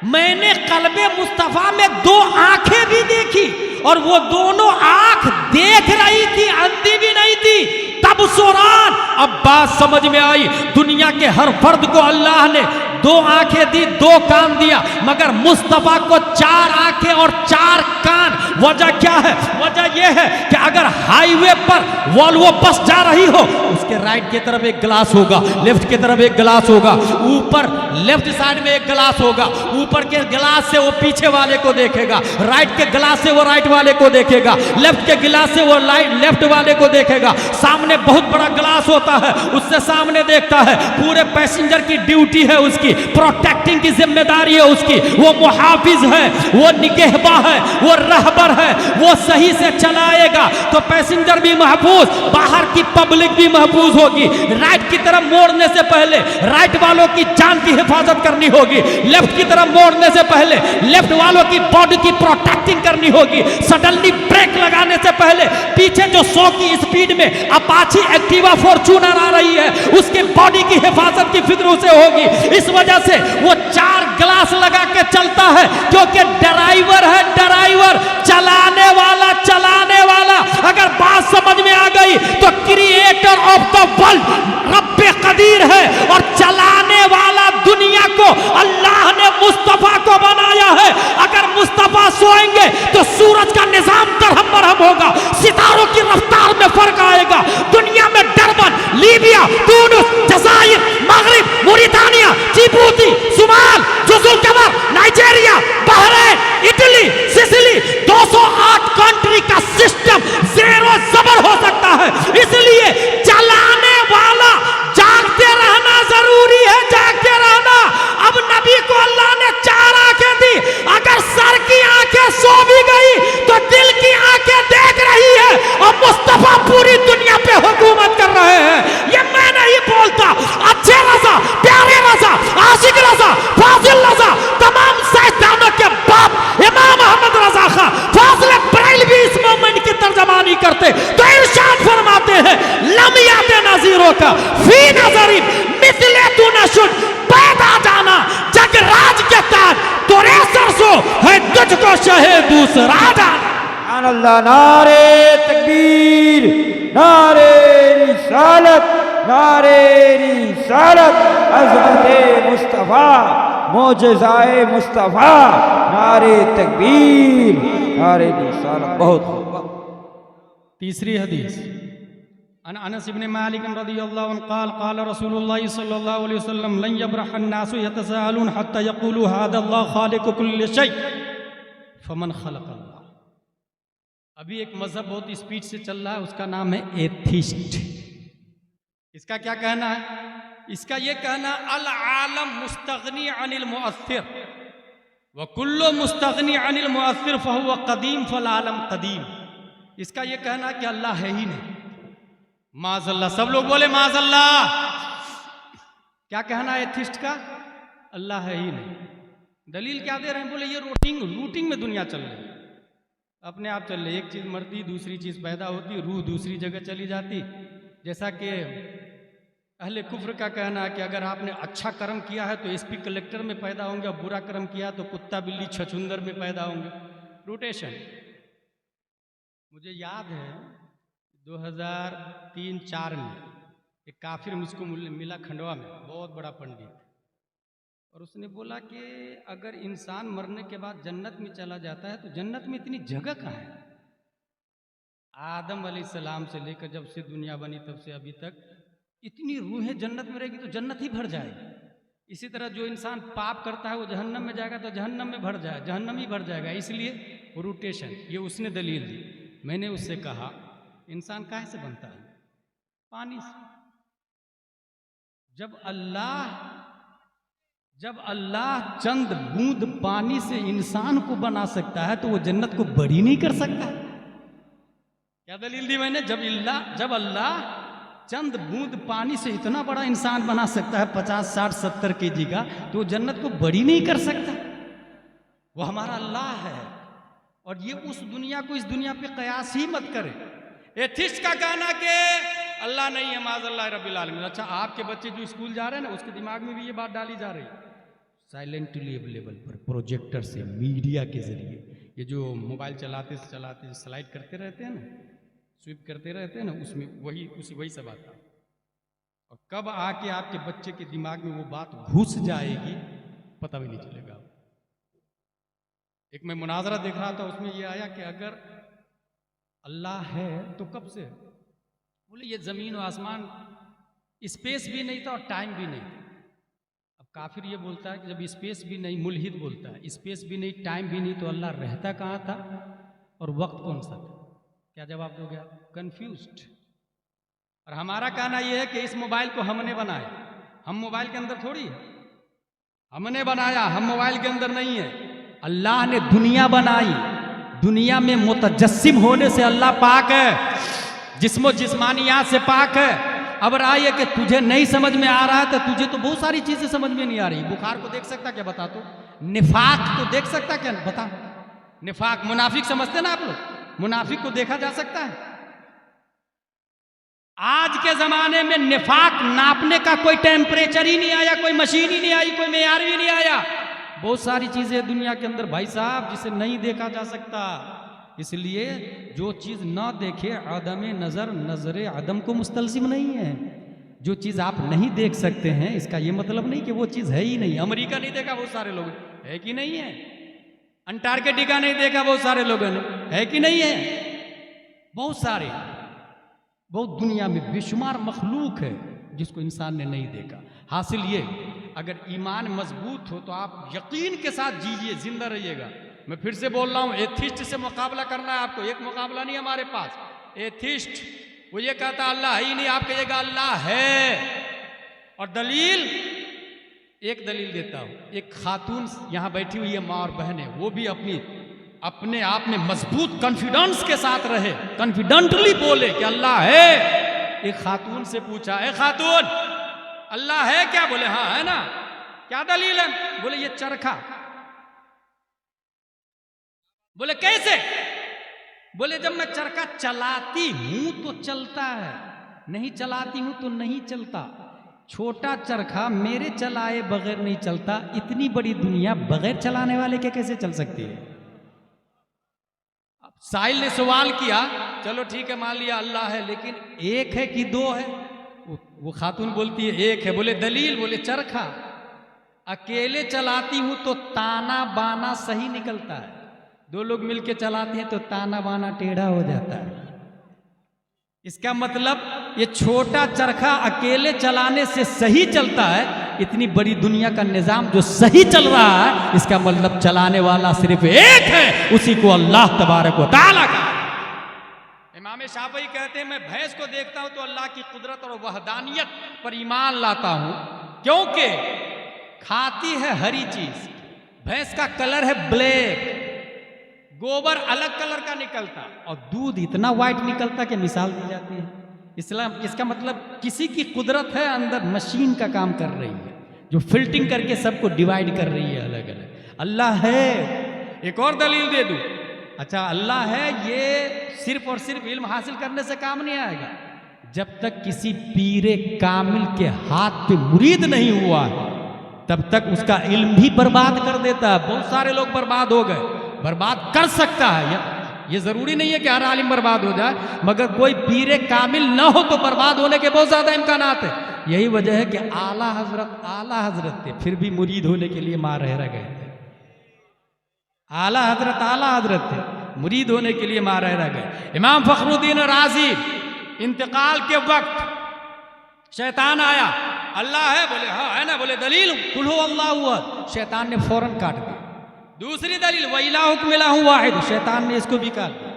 मैंने कल्बे मुस्तफा में दो आंखें भी देखी और वो दोनों आंख देख रही थी, अंधी भी नहीं थी। तब सुरान, अब बात समझ में आई। दुनिया के हर फर्द को अल्लाह ने दो आंखें दी, दो कान दिया, मगर मुस्तफा को चार आंखें और चार कान। वजह क्या है? वजह यह है कि अगर हाईवे पर वॉल्वो बस जा रही हो, उसके राइट की तरफ एक गिलास होगा, लेफ्ट की तरफ एक गिलास होगा, ऊपर लेफ्ट साइड में एक गिलास होगा, ऊपर के गिलास से वो पीछे वाले को देखेगा, राइट के गिलास से वो राइट वाले को देखेगा, लेफ्ट के गिलास से वो लेफ्ट वाले को देखेगा। सामने बहुत बड़ा गिलास होता है, उससे सामने देखता है। पूरे पैसेंजर की ड्यूटी है उसकी, प्रोटेक्टिंग की जिम्मेदारी है उसकी। वो मुहाफिज है, वो निगहबा है, वो रहबर है, वो सही से चलाएगा तो पैसेंजर भी महफूज, बाहर की पब्लिक भी महफूज होगी। राइट की तरफ मोड़ने से पहले राइट वालों की जान की हिफाजत करनी होगी, लेफ्ट की तरफ मोड़ने से पहले लेफ्ट वालों की बॉडी की प्रोटेक्टिंग करनी होगी। सडनली ब्रेक लगाने से पहले पीछे जो 100 की स्पीड में अपाची एक्टिवा फॉर्च्यूनर आ रही है, उसके बॉडी की हिफाजत की फिक्र उसे होगी। इस वजह से वो चार ग्लास लगा के चलता है, क्योंकि ड्राइवर है, ड्राइवर चलाने वाला, चलाने वाला। अगर बात समझ में आ गई तो क्रिएटर ऑफ द वर्ल्ड रब्बे कदीर है और चलाने वाला दुनिया को अल्लाह ने मुस्तफा को बनाया है। अगर मुस्तफा सोएंगे तो सूरज का निजाम दरहम बरहम होगा, सितारों की रफ्तार में फर्क आएगा। दुनिया में डरबन, लीबिया, तुनिस, जज़ाइर, मगरिब, मोरितानिया, जिबूती, सुमाल, जुजुल कमर, Nigeria, Bahrain, Italy, Sicily, 208 country का सिस्टम ज़ेरो ज़बर हो सकता है। इसलिए चलाने वाला जागते रहना जरूरी है, जागते रहना। अब नबी को अल्लाह ने चार आंखें दी, अगर सर की आंखें सो भी गई तो दिल की आंखें देख रही है और मुस्तफा पूरी दुनिया पे हुकूमत कर रहे हैं। ये मैं नहीं बोलता, अच्छे रजा, प्यारे रजा, आशिक रजा, फाजिल रजा, तमाम साइंसदानों के बाप इमाम अहमद रजा खां फाजिल बरेलवी भी इस मोमेंट की तर्जमानी करते तो इरशाद फरमाते हैं, लम याते नज़ीरों का फी नज़री मिसले तू नशुन, पैदा जाना जग राज के ताज तोरे सरसो है, तुझको शहे दूसरा जाना। अल्लाह, नारे तकबीर, नारे रिसालत, नारे रिसालत, अज़मते मुस्तफ़ा, मोजज़ाए मुस्तफ़ा, नारे तकबीर, नारे रिसालत। बहुत खूब। तीसरी हदीस अन अनस इब्न मालिक रज़ियल्लाहु अन्हु क़ाल क़ाल रसूलुल्लाह सल्लल्लाहु अलैहि वसल्लम लन यब्रह अन्नासु यतसाअलून हत्ता यक़ूलू हाज़ा अल्लाह ख़ालिक़ु कुल्लि शै फमन ख़लक़ अल्लाह। अभी एक मजहब बहुत स्पीड से चल रहा है, उसका नाम है एथिस्ट। इसका क्या कहना है? इसका ये कहना अल आलम मुस्तगनी अनिल मुअस्सिर व कुल्लु मुस्तगनी अनिल मुअस्सिर फहुव कदीम फल आलम कदीम। इसका ये कहना कि अल्लाह है ही नहीं, माज़अल्लाह। सब लोग बोले माज़अल्लाह। क्या कहना है एथिस्ट का? अल्लाह है ही नहीं। दलील क्या दे रहे हैं? बोले ये रूटिंग में दुनिया चल रही है, अपने आप चल रही। एक चीज़ मरती, दूसरी चीज़ पैदा होती, रूह दूसरी जगह चली जाती। जैसा कि अहले कुफ्र का कहना है कि अगर आपने अच्छा कर्म किया है तो एसपी कलेक्टर में पैदा होंगे, और बुरा कर्म किया तो कुत्ता बिल्ली छछुंदर में पैदा होंगे। रोटेशन। मुझे याद है 2003-04 में एक काफिर मुझको मिला खंडवा में, बहुत बड़ा पंडित, और उसने बोला कि अगर इंसान मरने के बाद जन्नत में चला जाता है तो जन्नत में इतनी जगह कहाँ है? आदम अलैहिस्सलाम से लेकर जब से दुनिया बनी तब से अभी तक इतनी रूहें जन्नत में रहेगी तो जन्नत ही भर जाएगी। इसी तरह जो इंसान पाप करता है वो जहन्नम में जाएगा तो जहन्नम में भर जाए, जहन्नम ही भर जाएगा। इसलिए रोटेशन, ये उसने दलील दी। मैंने उससे कहा इंसान काहे से बनता है? पानी से। जब अल्लाह चंद बूंद पानी से इंसान को बना सकता है तो वो जन्नत को बड़ी नहीं कर सकता? क्या दलील दी मैंने? जब अल्लाह चंद बूंद पानी से इतना बड़ा इंसान बना सकता है 50, 60, 70 केजी का, तो जन्नत को बड़ी नहीं कर सकता। वो हमारा अल्लाह है। और ये उस दुनिया को इस दुनिया पे कयास ही मत करे। एथिस्ट का कहना कि अल्लाह नहीं है, माज़अल्लाह रब्बिल आलमीन। अच्छा, आपके बच्चे जो स्कूल जा रहे हैं ना, उसके दिमाग में भी ये बात डाली जा रही है साइलेंटली अवेलेबल पर, प्रोजेक्टर से, मीडिया के जरिए। ये जो मोबाइल चलाते स्लाइड करते रहते हैं ना, स्विप करते रहते हैं ना, उसमें वही सब आता है। और कब आके आपके बच्चे के दिमाग में वो बात घुस जाएगी पता भी नहीं चलेगा। एक मैं मुनाजरा देख रहा था, उसमें ये आया कि अगर अल्लाह है तो कब से? बोले ये जमीन और आसमान, स्पेस भी नहीं था और टाइम भी नहीं था। अब काफिर ये बोलता है कि जब स्पेस भी नहीं, मुल्हिद बोलता है स्पेस भी नहीं, टाइम भी नहीं, तो अल्लाह रहता कहाँ था और वक्त कौन सा था? क्या जवाब दोगे आप? कंफ्यूज्ड। और हमारा कहना यह है कि इस मोबाइल को हमने बनाया, हम मोबाइल के अंदर थोड़ी है। हमने बनाया, हम मोबाइल के अंदर नहीं है। अल्लाह ने दुनिया बनाई, दुनिया में मुतजस्सिम होने से अल्लाह पाक है, जिस्मो जिस्मानियात से पाक है। अब राय है कि तुझे नहीं समझ में आ रहा है, तो तुझे तो बहुत सारी चीजें समझ में नहीं आ रही। बुखार को देख सकता क्या? बता। तो निफाक को देख सकता क्या? बता। निफाक, मुनाफिक समझते ना आप लोग? मुनाफिक को देखा जा सकता है? आज के जमाने में निफाक नापने का कोई टेम्परेचर ही नहीं आया, कोई मशीन ही नहीं आई, कोई मेयार भी नहीं आया। बहुत सारी चीजें दुनिया के अंदर भाई साहब जिसे नहीं देखा जा सकता। इसलिए जो चीज ना देखे आदम नजर, नजर आदम को मुस्तलजिम नहीं है। जो चीज आप नहीं देख सकते हैं, इसका यह मतलब नहीं कि वो चीज है ही नहीं। अमेरिका नहीं देखा बहुत सारे लोग, है कि नहीं है? अंटार्कटिका नहीं देखा बहुत सारे लोगों ने, है कि नहीं है? बहुत सारे, बहुत दुनिया में बेशुमार मखलूक है जिसको इंसान ने नहीं देखा। हासिल ये, अगर ईमान मजबूत हो तो आप यकीन के साथ जीजिए, जिंदा रहिएगा। मैं फिर से बोल रहा हूं, एथिस्ट से मुकाबला करना है आपको। एक मुकाबला नहीं हमारे पास। एथिस्ट वो ये कहता अल्लाह है ही नहीं, आप कहिएगा अल्लाह है। और दलील, एक दलील देता हूं। एक खातून यहां बैठी हुई है, माँ और बहनें, वो भी अपने आप में मजबूत कॉन्फिडेंस के साथ रहे, कॉन्फिडेंटली बोले कि अल्लाह है। एक खातून से पूछा, ए खातून अल्लाह है क्या? बोले हाँ है ना। क्या दलील है? बोले ये चरखा। बोले कैसे? बोले जब मैं चरखा चलाती हूं तो चलता है, नहीं चलाती हूं तो नहीं चलता। छोटा चरखा मेरे चलाए बगैर नहीं चलता, इतनी बड़ी दुनिया बगैर चलाने वाले के कैसे चल सकती है? अब साहिल ने सवाल किया, चलो ठीक है मान लिया अल्लाह है, लेकिन एक है कि दो है? वो खातून बोलती है एक है। बोले दलील? बोले चरखा अकेले चलाती हूं तो ताना बाना सही निकलता है, दो लोग मिलके चलाते हैं तो ताना बाना टेढ़ा हो जाता है। इसका मतलब ये छोटा चरखा अकेले चलाने से सही चलता है, इतनी बड़ी दुनिया का निजाम जो सही चल रहा है, इसका मतलब चलाने वाला सिर्फ एक है, उसी को अल्लाह तबारक व तआला का। इमाम शाफई कहते हैं मैं भैंस को देखता हूं तो अल्लाह की कुदरत और वहदानियत पर ईमान लाता हूं, क्योंकि खाती है हरी चीज। भैंस का कलर है ब्लैक, गोबर अलग कलर का निकलता और दूध इतना व्हाइट निकलता कि मिसाल दी जाती है। इसका मतलब किसी की कुदरत है, अंदर मशीन का काम कर रही है जो फिल्टरिंग करके सबको डिवाइड कर रही है अलग अलग। अल्लाह है। एक और दलील दे दूं। अच्छा अल्लाह है, ये सिर्फ और सिर्फ इल्म हासिल करने से काम नहीं आएगा। जब तक किसी पीरे कामिल के हाथ पे मुरीद नहीं हुआ है, तब तक उसका इल्म भी बर्बाद कर देता है। बहुत सारे लोग बर्बाद हो गए, बर्बाद कर सकता है। ये जरूरी नहीं है कि हर आलिम बर्बाद हो जाए, मगर कोई पीरे कामिल ना हो तो बर्बाद होने के बहुत ज्यादा इम्कानात है। यही वजह है कि आला हजरत थे, फिर भी मुरीद होने के लिए मार रह गए थे। आला हजरत थे, मुरीद होने के लिए मार रह गए। इमाम फखरुद्दीन राजी इंतकाल के वक्त शैतान आया, अल्लाह है? बोले हाँ है ना। बोले दलील? कुल हु अल्लाहु अहद। शैतान ने फौरन काट दिया। दूसरी दलील व इलाहुकुम इलाहुन वाहिद। शैतान ने इसको भी काट दिया।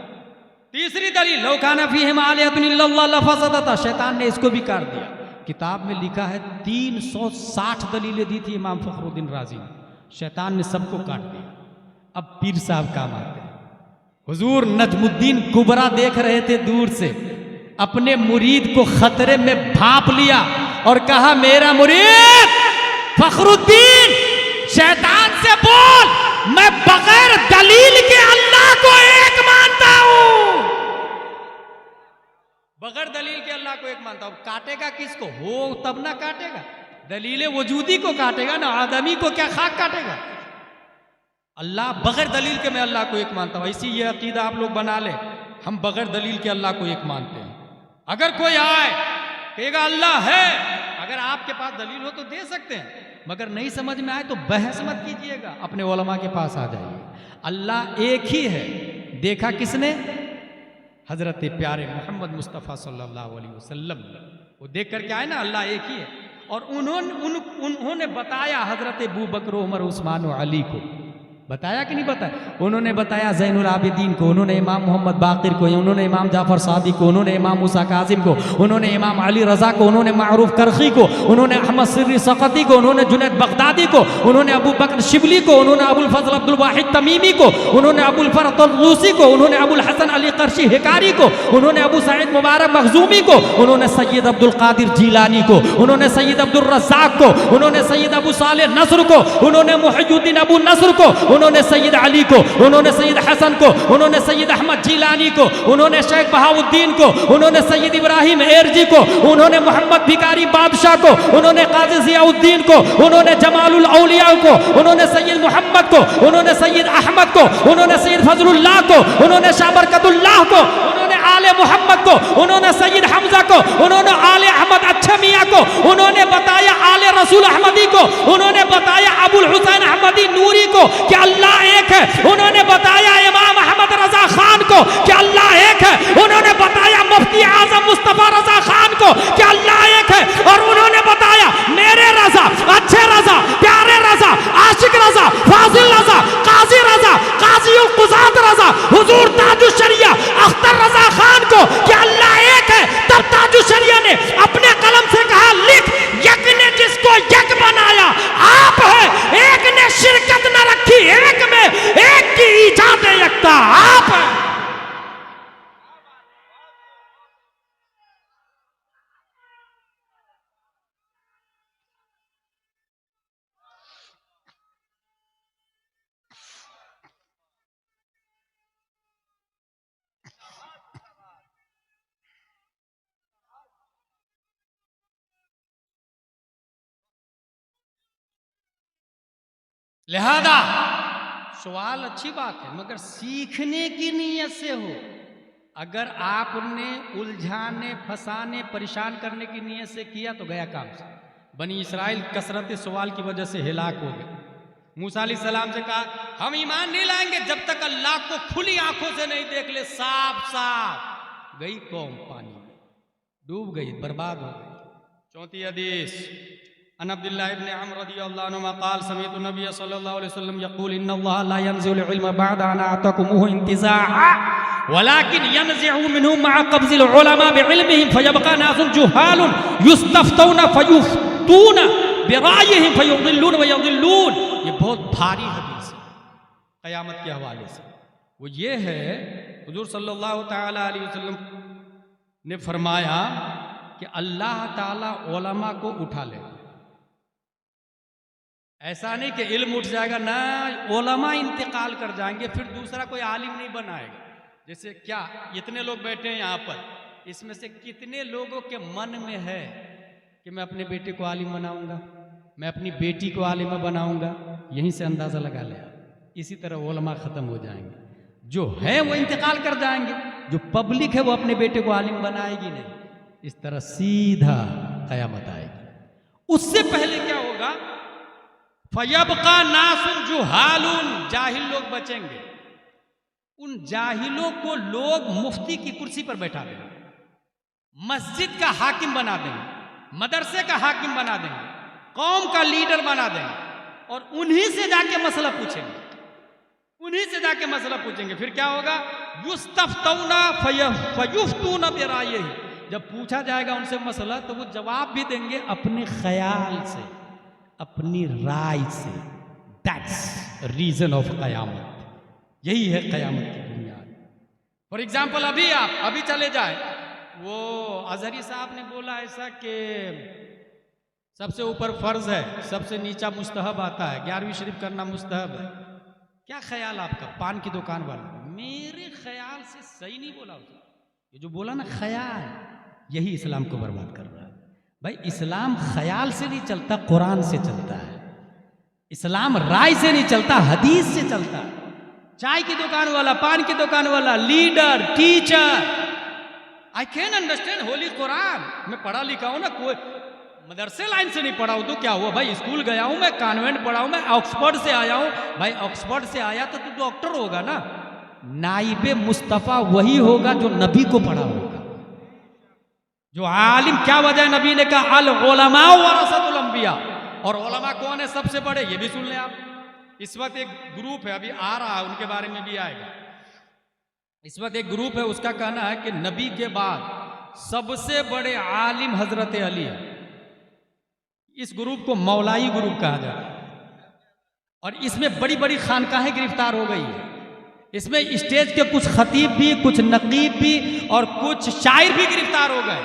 तीसरी दलील लौ काना फीहिमा आलिहतुन इल्लल्लाह लफसदता। शैतान ने इसको भी काट दिया। किताब में लिखा है 360 दलीलें दी थी इमाम फखरुद्दीन राजी ने, शैतान ने सबको काट दिया। अब पीर साहब काम आते हैं। हुजूर नजमुद्दीन कुबरा देख रहे थे दूर से, अपने मुरीद को खतरे में भांप लिया और कहा, मेरा मुरीद फखरुद्दीन, शैतान से बोल, मैं बगैर दलील के अल्लाह को एक मानता हूं। बगैर दलील के अल्लाह को एक मानता हूं। काटेगा किसको? हो तब ना काटेगा, दलील वजूदी को काटेगा ना, आदमी को क्या खाक काटेगा। अल्लाह बगैर दलील के मैं अल्लाह को एक मानता हूं। इसी ये अकीदा आप लोग बना ले, हम बगैर दलील के अल्लाह को एक मानते हैं। अगर कोई आए कहेगा अल्लाह है, अगर आपके पास दलील हो तो दे सकते हैं, मगर नहीं समझ में आए तो बहस मत कीजिएगा, अपने उलमा के पास आ जाइए। अल्लाह एक ही है। देखा किसने? हजरत प्यारे मोहम्मद मुस्तफ़ा सल्लल्लाहु अलैहि वसल्लम, वो देख करके आए ना, अल्लाह एक ही है। और उन्होंने बताया हजरत अबू बकर, उमर, उस्मान और अली को, बताया कि नहीं बताया? उन्होंने बताया ज़ैनुल आबिदीन को, उन्होंने इमाम मोहम्मद बाक़िर को, उन्होंने इमाम जाफ़र सादिक को, उन्होंने इमाम मूसा कासिम को, उन्होंने इमाम अली रज़ा को, उन्होंने मारूफ करखी को, उन्होंने अहमद सिर्री सक़ती को, उन्होंने जुनैद बगदादी को, उन्होंने अबू बकर शिबली को, उन्होंने अबुल फज़ल अब्दुल वाहिद तमीमी को, उन्होंने अबुल फरत अल-रूसी को, उन्होंने अबुल हसन अली क़र्शी हिकारी को, उन्होंने अबू सईद मुबारक मखज़ूमी को, उन्होंने सैयद अब्दुल क़ादिर जीलानी को, उन्होंने सैयद अब्दुल रज़्ज़ाक़ को, उन्होंने सैयद अबू सालेह नस्र को, उन्होंने मुहियुद्दीन अबू नस्र को, उन्होंने सैयद अली को, उन्होंने सैयद हसन को, उन्होंने सैयद अहमद जीलानी को, उन्होंने शेख बहाउद्दीन को, उन्होंने सैयद इब्राहिम एरजी को, उन्होंने मोहम्मद भिकारी बादशाह को, उन्होंने काजी ज़ियाउद्दीन को, उन्होंने जमालुल औलिया को, उन्होंने सैयद मोहम्मद को, उन्होंने सैयद अहमद को, उन्होंने सैयद फजलुल्लाह को, उन्होंने शाह बरकतुल्लाह को, उन्होंने आले मोहम्मद को, उन्होंने सैयद हमजा को, उन्होंने आले अहमद अच्छे मियाँ को, उन्होंने बताया आले रसूल अहमदी को, उन्होंने बताया अबुल हुसैन अहमदी नूरी को कि अल्लाह एक है, उन्होंने बताया इमाम अहमद रजा खान को कि अल्लाह एक है, उन्होंने बताया मुफ्ती आजम मुस्तफा रजा खान को कि अल्लाह एक है, और उन्होंने बताया मेरे रजा, अच्छे रजा, प्यारे रजा, आशिक रजा, फाजिल रजा, काजी रजा, काजी उल कुज़ात रजा, हुजूर ताजुश शरिया अख्तर रजा खान को कि अल्लाह एक है। तब ताजुश शरिया ने अपने कलम से कहा, लिख, यक ने जिसको यक बनाया आप है, एक ने शिरकत न रखी एक में, एक की ईजाद यकता आप है। लिहाजा सवाल अच्छी बात है, मगर सीखने की नीयत से हो। अगर आपने उलझाने, फंसाने, परेशान करने की नीयत से किया तो गया काम से। बनी इसराइल कसरत सवाल की वजह से हिलाक हो गए। मूसा अलैहिस्सलाम से कहा, हम ईमान नहीं लाएंगे जब तक अल्लाह को खुली आंखों से नहीं देख ले। साफ साफ गई कौम पानी में, डूब गई, बर्बाद हो गई। चौथी हदीस, अन अब्दुल्लाह इब्न अम्र रज़ियल्लाहु अन्हुमा क़ाल समीअतु नबी सल्लल्लाहु अलैहि वसल्लम यक़ूल इन्नल्लाह ला यनज़िउल इल्म बअद अन अअताकुमुहु इंतिज़ाअ वलाकिन यनज़िउ मिन्हु मअ क़ब्ज़िल उलमा बिइल्मिहिम फयबक़ा नासुन जुहालुन युस्तफ़तून फयुफ़्तून बिराइहिम फयुज़िल्लून व यज़िल्लून। ये बहुत भारी हदीस है क़यामत के हवाले से। वो ये है, हुज़ूर सल्लल्लाहु तआला अलैहि वसल्लम ने फरमाया कि अल्लाह ताला उलमा को उठा ले। ऐसा नहीं कि इल्म उठ जाएगा ना, उलमा इंतकाल कर जाएंगे, फिर दूसरा कोई आलिम नहीं बनाएगा। जैसे क्या इतने लोग बैठे हैं यहाँ पर, इसमें से कितने लोगों के मन में है कि मैं अपने बेटे को आलिम बनाऊंगा, मैं अपनी बेटी को आलिम बनाऊंगा? यहीं से अंदाज़ा लगा ले। इसी तरह उलमा ख़त्म हो जाएंगे। जो है वो इंतकाल कर जाएंगे, जो पब्लिक है वो अपने बेटे को आलिम बनाएगी नहीं। इस तरह सीधा क़यामत आएगी। उससे पहले क्या होगा? फयबका नासुन जुहालुन, जाहिल लोग बचेंगे। उन जाहिलों को लोग मुफ्ती की कुर्सी पर बैठा देंगे, मस्जिद का हाकिम बना देंगे, मदरसे का हाकिम बना देंगे, कौम का लीडर बना देंगे, और उन्हीं से जाके मसला पूछेंगे, उन्हीं से जाके मसला पूछेंगे। फिर क्या होगा? युस्तफ़तूना फयुफ़्तूना बिराइहिम। जब पूछा जाएगा उनसे मसला तो वो जवाब भी देंगे अपने ख्याल से, अपनी राय से। दैट्स रीजन ऑफ क़यामत। यही है क़यामत की बुनियाद। फॉर एग्जाम्पल अभी आप अभी चले जाए वो अजहरी साहब ने बोला ऐसा कि सबसे ऊपर फर्ज है, सबसे नीचा मुस्तहब आता है, 11वीं शरीफ करना मुस्तहब है। क्या ख्याल आपका? पान की दुकान वाला मेरे ख्याल से सही नहीं बोला उसने। ये जो बोला ना ख्याल, यही इस्लाम को बर्बाद कर रहा है। भाई इस्लाम ख्याल से नहीं चलता, कुरान से चलता है। इस्लाम राय से नहीं चलता, हदीस से चलता है। चाय की दुकान वाला, पान की दुकान वाला, leader, teacher, I can understand Holi Quran. मैं पढ़ा लिखा हूं ना, कोई मदरसे लाइन से नहीं पढ़ा हूं तो क्या हुआ भाई? स्कूल गया हूं मैं, कॉन्वेंट पढ़ा हूं मैं, ऑक्सफोर्ड से आया हूं भाई। ऑक्सफोर्ड से आया तो तू डॉक्टर होगा ना। नाइबे मुस्तफा वही होगा जो नबी को पढ़ा होगा, जो आलिम। क्या वजह है? नबी ने कहा अल उलमा वरसतुल अंबिया। और उलमा कौन है? सबसे बड़े। ये भी सुन लें आप। इस वक्त एक ग्रुप है, अभी आ रहा है, उनके बारे में भी आएगा। इस वक्त एक ग्रुप है, उसका कहना है कि नबी के बाद सबसे बड़े आलिम हजरत अली है। इस ग्रुप को मौलाई ग्रुप कहा जाता है। और इसमें बड़ी बड़ी खानकाहें गिरफ्तार हो गई है। इसमें स्टेज के कुछ खतीब भी, कुछ नकीब भी और कुछ शायर भी गिरफ्तार हो गए।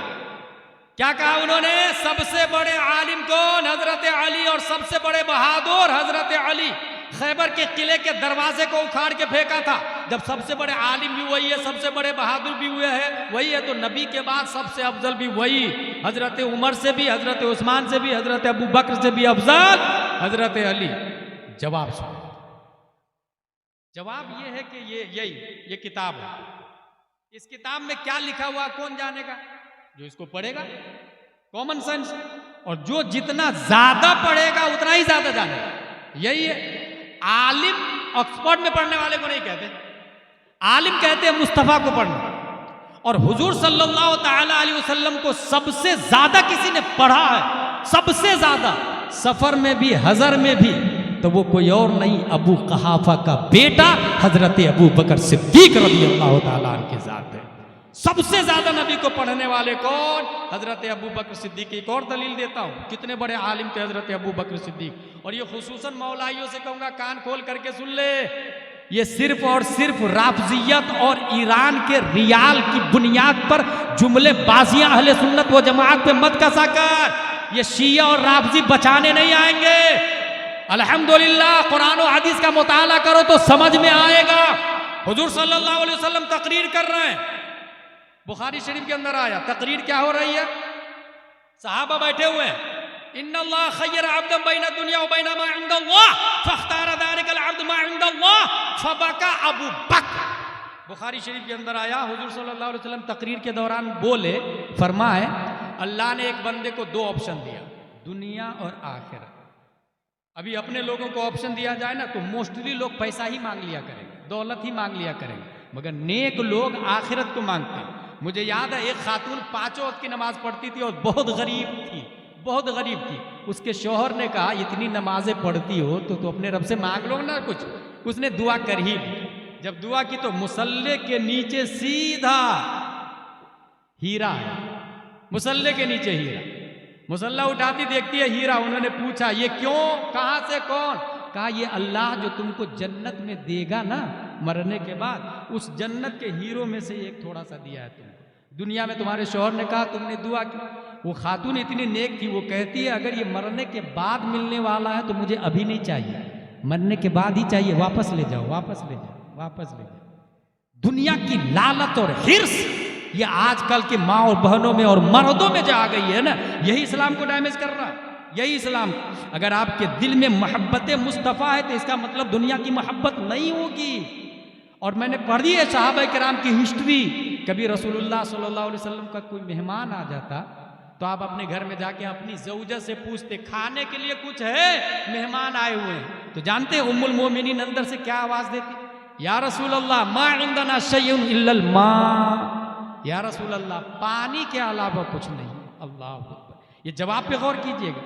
क्या कहा उन्होंने? सबसे बड़े आलिम कौन? हजरत अली। और सबसे बड़े बहादुर हजरत अली। खैबर के किले के दरवाजे को उखाड़ के फेंका था। जब सबसे बड़े आलिम भी वही है, सबसे बड़े बहादुर भी हुए हैं वही है, तो नबी के बाद सबसे अफजल भी वही। हजरत उमर से भी, हजरत उस्मान से भी, हजरत अबू बकर से भी अफजल हजरत अली। जवाब सुनो। जवाब ये है कि ये किताब है। इस किताब में क्या लिखा हुआ कौन जानेगा? जो इसको पढ़ेगा। Common sense. और जो जितना ज्यादा पढ़ेगा उतना ही ज्यादा जानेगा। यही है। आलिम ऑक्सफोर्ड में पढ़ने वाले को नहीं कहते, आलिम कहते हैं मुस्तफा को पढ़ना। और हुजूर सल्लल्लाहु ताला अलैहि वसल्लम को सबसे ज्यादा किसी ने पढ़ा है, सबसे ज्यादा, सफर में भी हजर में भी, तो वो कोई और नहीं, अबू कहाफा का बेटा हजरत अबू बकर सिद्दीक रज़ियल्लाहु ताला अन्हु के साथ है। सबसे ज्यादा नबी को पढ़ने वाले कौन? हजरत अबू बकर सिद्दीक। एक और दलील देता हूं, कितने बड़े आलिम थे हजरत अबू बकर सिद्दीक। और ये खुसूसन मौलाइयों से कहूंगा, कान खोल करके सुन ले। ये सिर्फ और सिर्फ राफजियत और ईरान के रियाल की बुनियाद पर जुमले बाजियां अहले सुन्नत व जमात पे मत कसा कर। ये शिया और राफजी बचाने नहीं आएंगे। अल्हम्दुलिल्लाह कुरान और हदीस का मुताला करो तो समझ में आएगा। हुजूर सल्लल्लाहु अलैहि वसल्लम तकरीर कर रहे हैं, बुखारी शरीफ के अंदर आया। तकरीर क्या हो रही है? सहाबा बैठे हुए हैं। इन्नल्लाह खय्यर अब्दन बैन दुनिया व बैन मा इंदल्लाह फख्तार ज़ालिकल अब्द मा इंदल्लाह फबका अबू बकर। बुखारी शरीफ के अंदर आया। हुजूर सल्लल्लाहु अलैहि वसल्लम तकरीर के दौरान बोले, फरमाए, अल्लाह ने एक बंदे को दो ऑप्शन दिया, दुनिया और आखिरत। अभी अपने लोगों को ऑप्शन दिया जाए ना तो मोस्टली लोग पैसा ही मांग लिया करेंगे, दौलत ही मांग लिया करेंगे, मगर नेक लोग आखिरत को मांगते हैं। मुझे याद है एक खातून 5 वक्त की नमाज पढ़ती थी और बहुत गरीब थी, बहुत गरीब थी। उसके शौहर ने कहा, इतनी नमाजें पढ़ती हो तो अपने रब से मांग लो ना कुछ। उसने दुआ कर ही ली। जब दुआ की तो मुसल्ले के नीचे सीधा हीरा है, मुसल्ले के नीचे हीरा। मुसल्ला उठाती देखती है हीरा। उन्होंने पूछा, ये क्यों? कहां से? कौन? कहा, ये अल्लाह जो तुमको जन्नत में देगा ना मरने के बाद, उस जन्नत के हीरों में से एक थोड़ा सा दिया है तुमको। दुनिया में तुम्हारे शौहर ने कहा, तुमने दुआ की। वो खातून इतनी नेक थी, वो कहती है, अगर ये मरने के बाद मिलने वाला है तो मुझे अभी नहीं चाहिए, मरने के बाद ही चाहिए। वापस ले जाओ, वापस ले जाओ, वापस ले जाओ। दुनिया की लालच और हिर्स ये आजकल के माँ और बहनों में और मर्दों में जो आ गई है ना, यही इस्लाम को डैमेज कर रहा है। यही इस्लाम। अगर आपके दिल में मोहब्बत मुस्तफ़ा है तो इसका मतलब दुनिया की मोहब्बत नहीं होगी। और मैंने पढ़ी है सहाबा किराम की हिस्ट्री। कभी रसूलुल्लाह सल्लल्लाहु अलैहि वसल्लम का कोई मेहमान आ जाता तो आप अपने घर में जाके अपनी ज़ौजा से पूछते, खाने के लिए कुछ है? मेहमान आए हुए हैं। तो जानते हैं उम्मुल मोमिनीन अंदर से क्या आवाज़ देती? या रसूलल्लाह मा इंदना शयउन इल्लल मा। या रसूल अल्लाह, पानी के अलावा कुछ नहीं। अल्लाह अकबर। ये जवाब पे गौर कीजिएगा,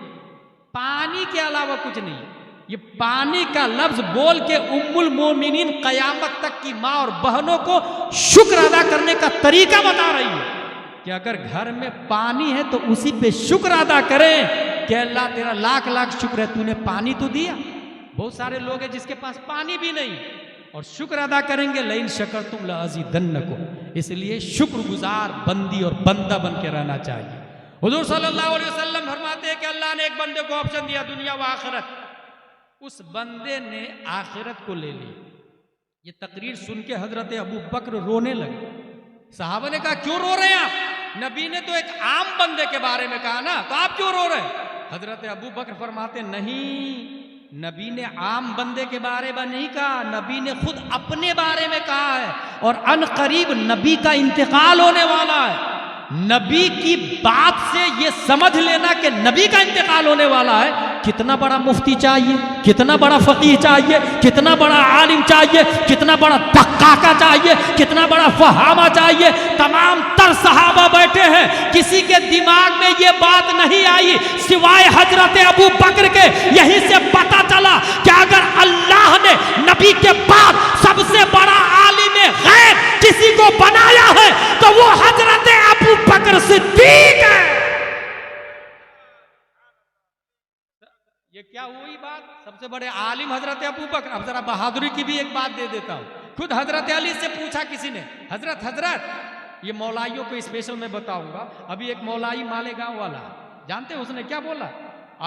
पानी के अलावा कुछ नहीं। ये पानी का लफ्ज बोल के उम्मुल मोमिनीन कयामत तक की माँ और बहनों को शुक्र अदा करने का तरीका बता रही है कि अगर घर में पानी है तो उसी पे शुक्र अदा करें कि अल्लाह तेरा लाख लाख शुक्र है, तूने पानी तो दिया। बहुत सारे लोग हैं जिसके पास पानी भी नहीं और शुक्र अदा करेंगे, लइन शकरतुम लअज़ीदन्नकुम। इसलिए शुक्रगुजार बंदी और बंदा बन के रहना चाहिए। हुजूर सल्लल्लाहु अलैहि वसल्लम फरमाते हैं कि अल्लाह ने एक बंदे को ऑप्शन दिया, दुनिया व आखिरत। उस बंदे ने आखिरत को ले ली। ये तकरीर सुन के हजरत अबू बकर रोने लगे। सहाबा ने कहा क्यों रो रहे हैं आप? नबी ने तो एक आम बंदे के बारे में कहा ना, तो आप क्यों रो रहे हैं? हजरत अबू बकर फरमाते नहीं, नबी ने आम बंदे के बारे में नहीं कहा, नबी ने खुद अपने बारे में कहा है। और अनकरीब नबी का इंतकाल होने वाला है। नबी की बात से ये समझ लेना कि नबी का इंतकाल होने वाला है। कितना बड़ा मुफ्ती चाहिए, कितना बड़ा फकीह चाहिए, कितना बड़ा आलिम चाहिए, कितना बड़ा दक्काका चाहिए, कितना बड़ा फहामा चाहिए। तमाम तर सहाबा बैठे हैं, किसी के दिमाग में ये बात नहीं आई सिवाय हजरत अबू बकर के। यहीं से पता चला कि अगर अल्लाह ने नबी के बाद सबसे बड़ा आलिम गैर किसी को बनाया है तो वो हजरत अबू बकर सिद्दीक है। ये क्या हुई बात? सबसे बड़े आलिम हजरत अबू बकर। अब जरा बहादुरी की भी एक बात दे देता हूं। खुद हजरत अली से पूछा किसी ने, हजरत ये मौलाइयों को स्पेशल मैं बताऊंगा। अभी एक मौलाई मालेगांव वाला, जानते हैं उसने क्या बोला?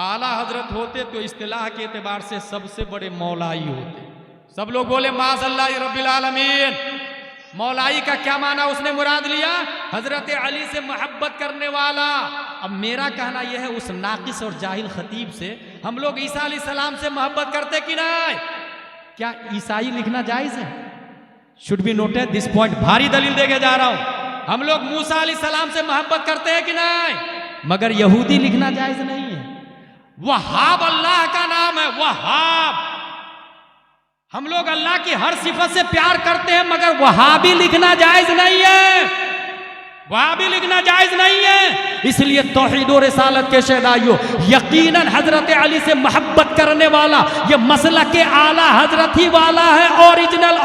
आला हजरत होते तो इस्तिलाह के एतबार से सबसे बड़े मौलाई होते। सब लोग बोले माज़अल्लाह रब्बिल आलमीन। मौलाई का क्या माना उसने मुराद लिया? हजरत अली से मोहब्बत करने वाला। अब मेरा कहना यह है, उस नाकिस और जाहिल खतीब से हम लोग ईसा अलैहिस्सलाम से मोहब्बत करते कि नहीं? क्या ईसाई लिखना जायज है? Should be noted this point. भारी दलील देके जा रहा हूं। हम लोग मूसा अलैहिस्सलाम से मोहब्बत करते हैं कि नहीं? मगर यहूदी लिखना जायज नहीं है। वहाब अल्लाह का नाम है, वहाब। हम लोग अल्लाह की हर सिफत से प्यार करते हैं, मगर वहाबी लिखना जायज नहीं है, वहाबी लिखना जायज नहीं है। इसलिए तौहीद और रिसालत के शहदाइयों, यकीनन हजरत अली से मोहब्बत करने वाला ये मसलक के आला हजरत ही वाला है। ओरिजिनल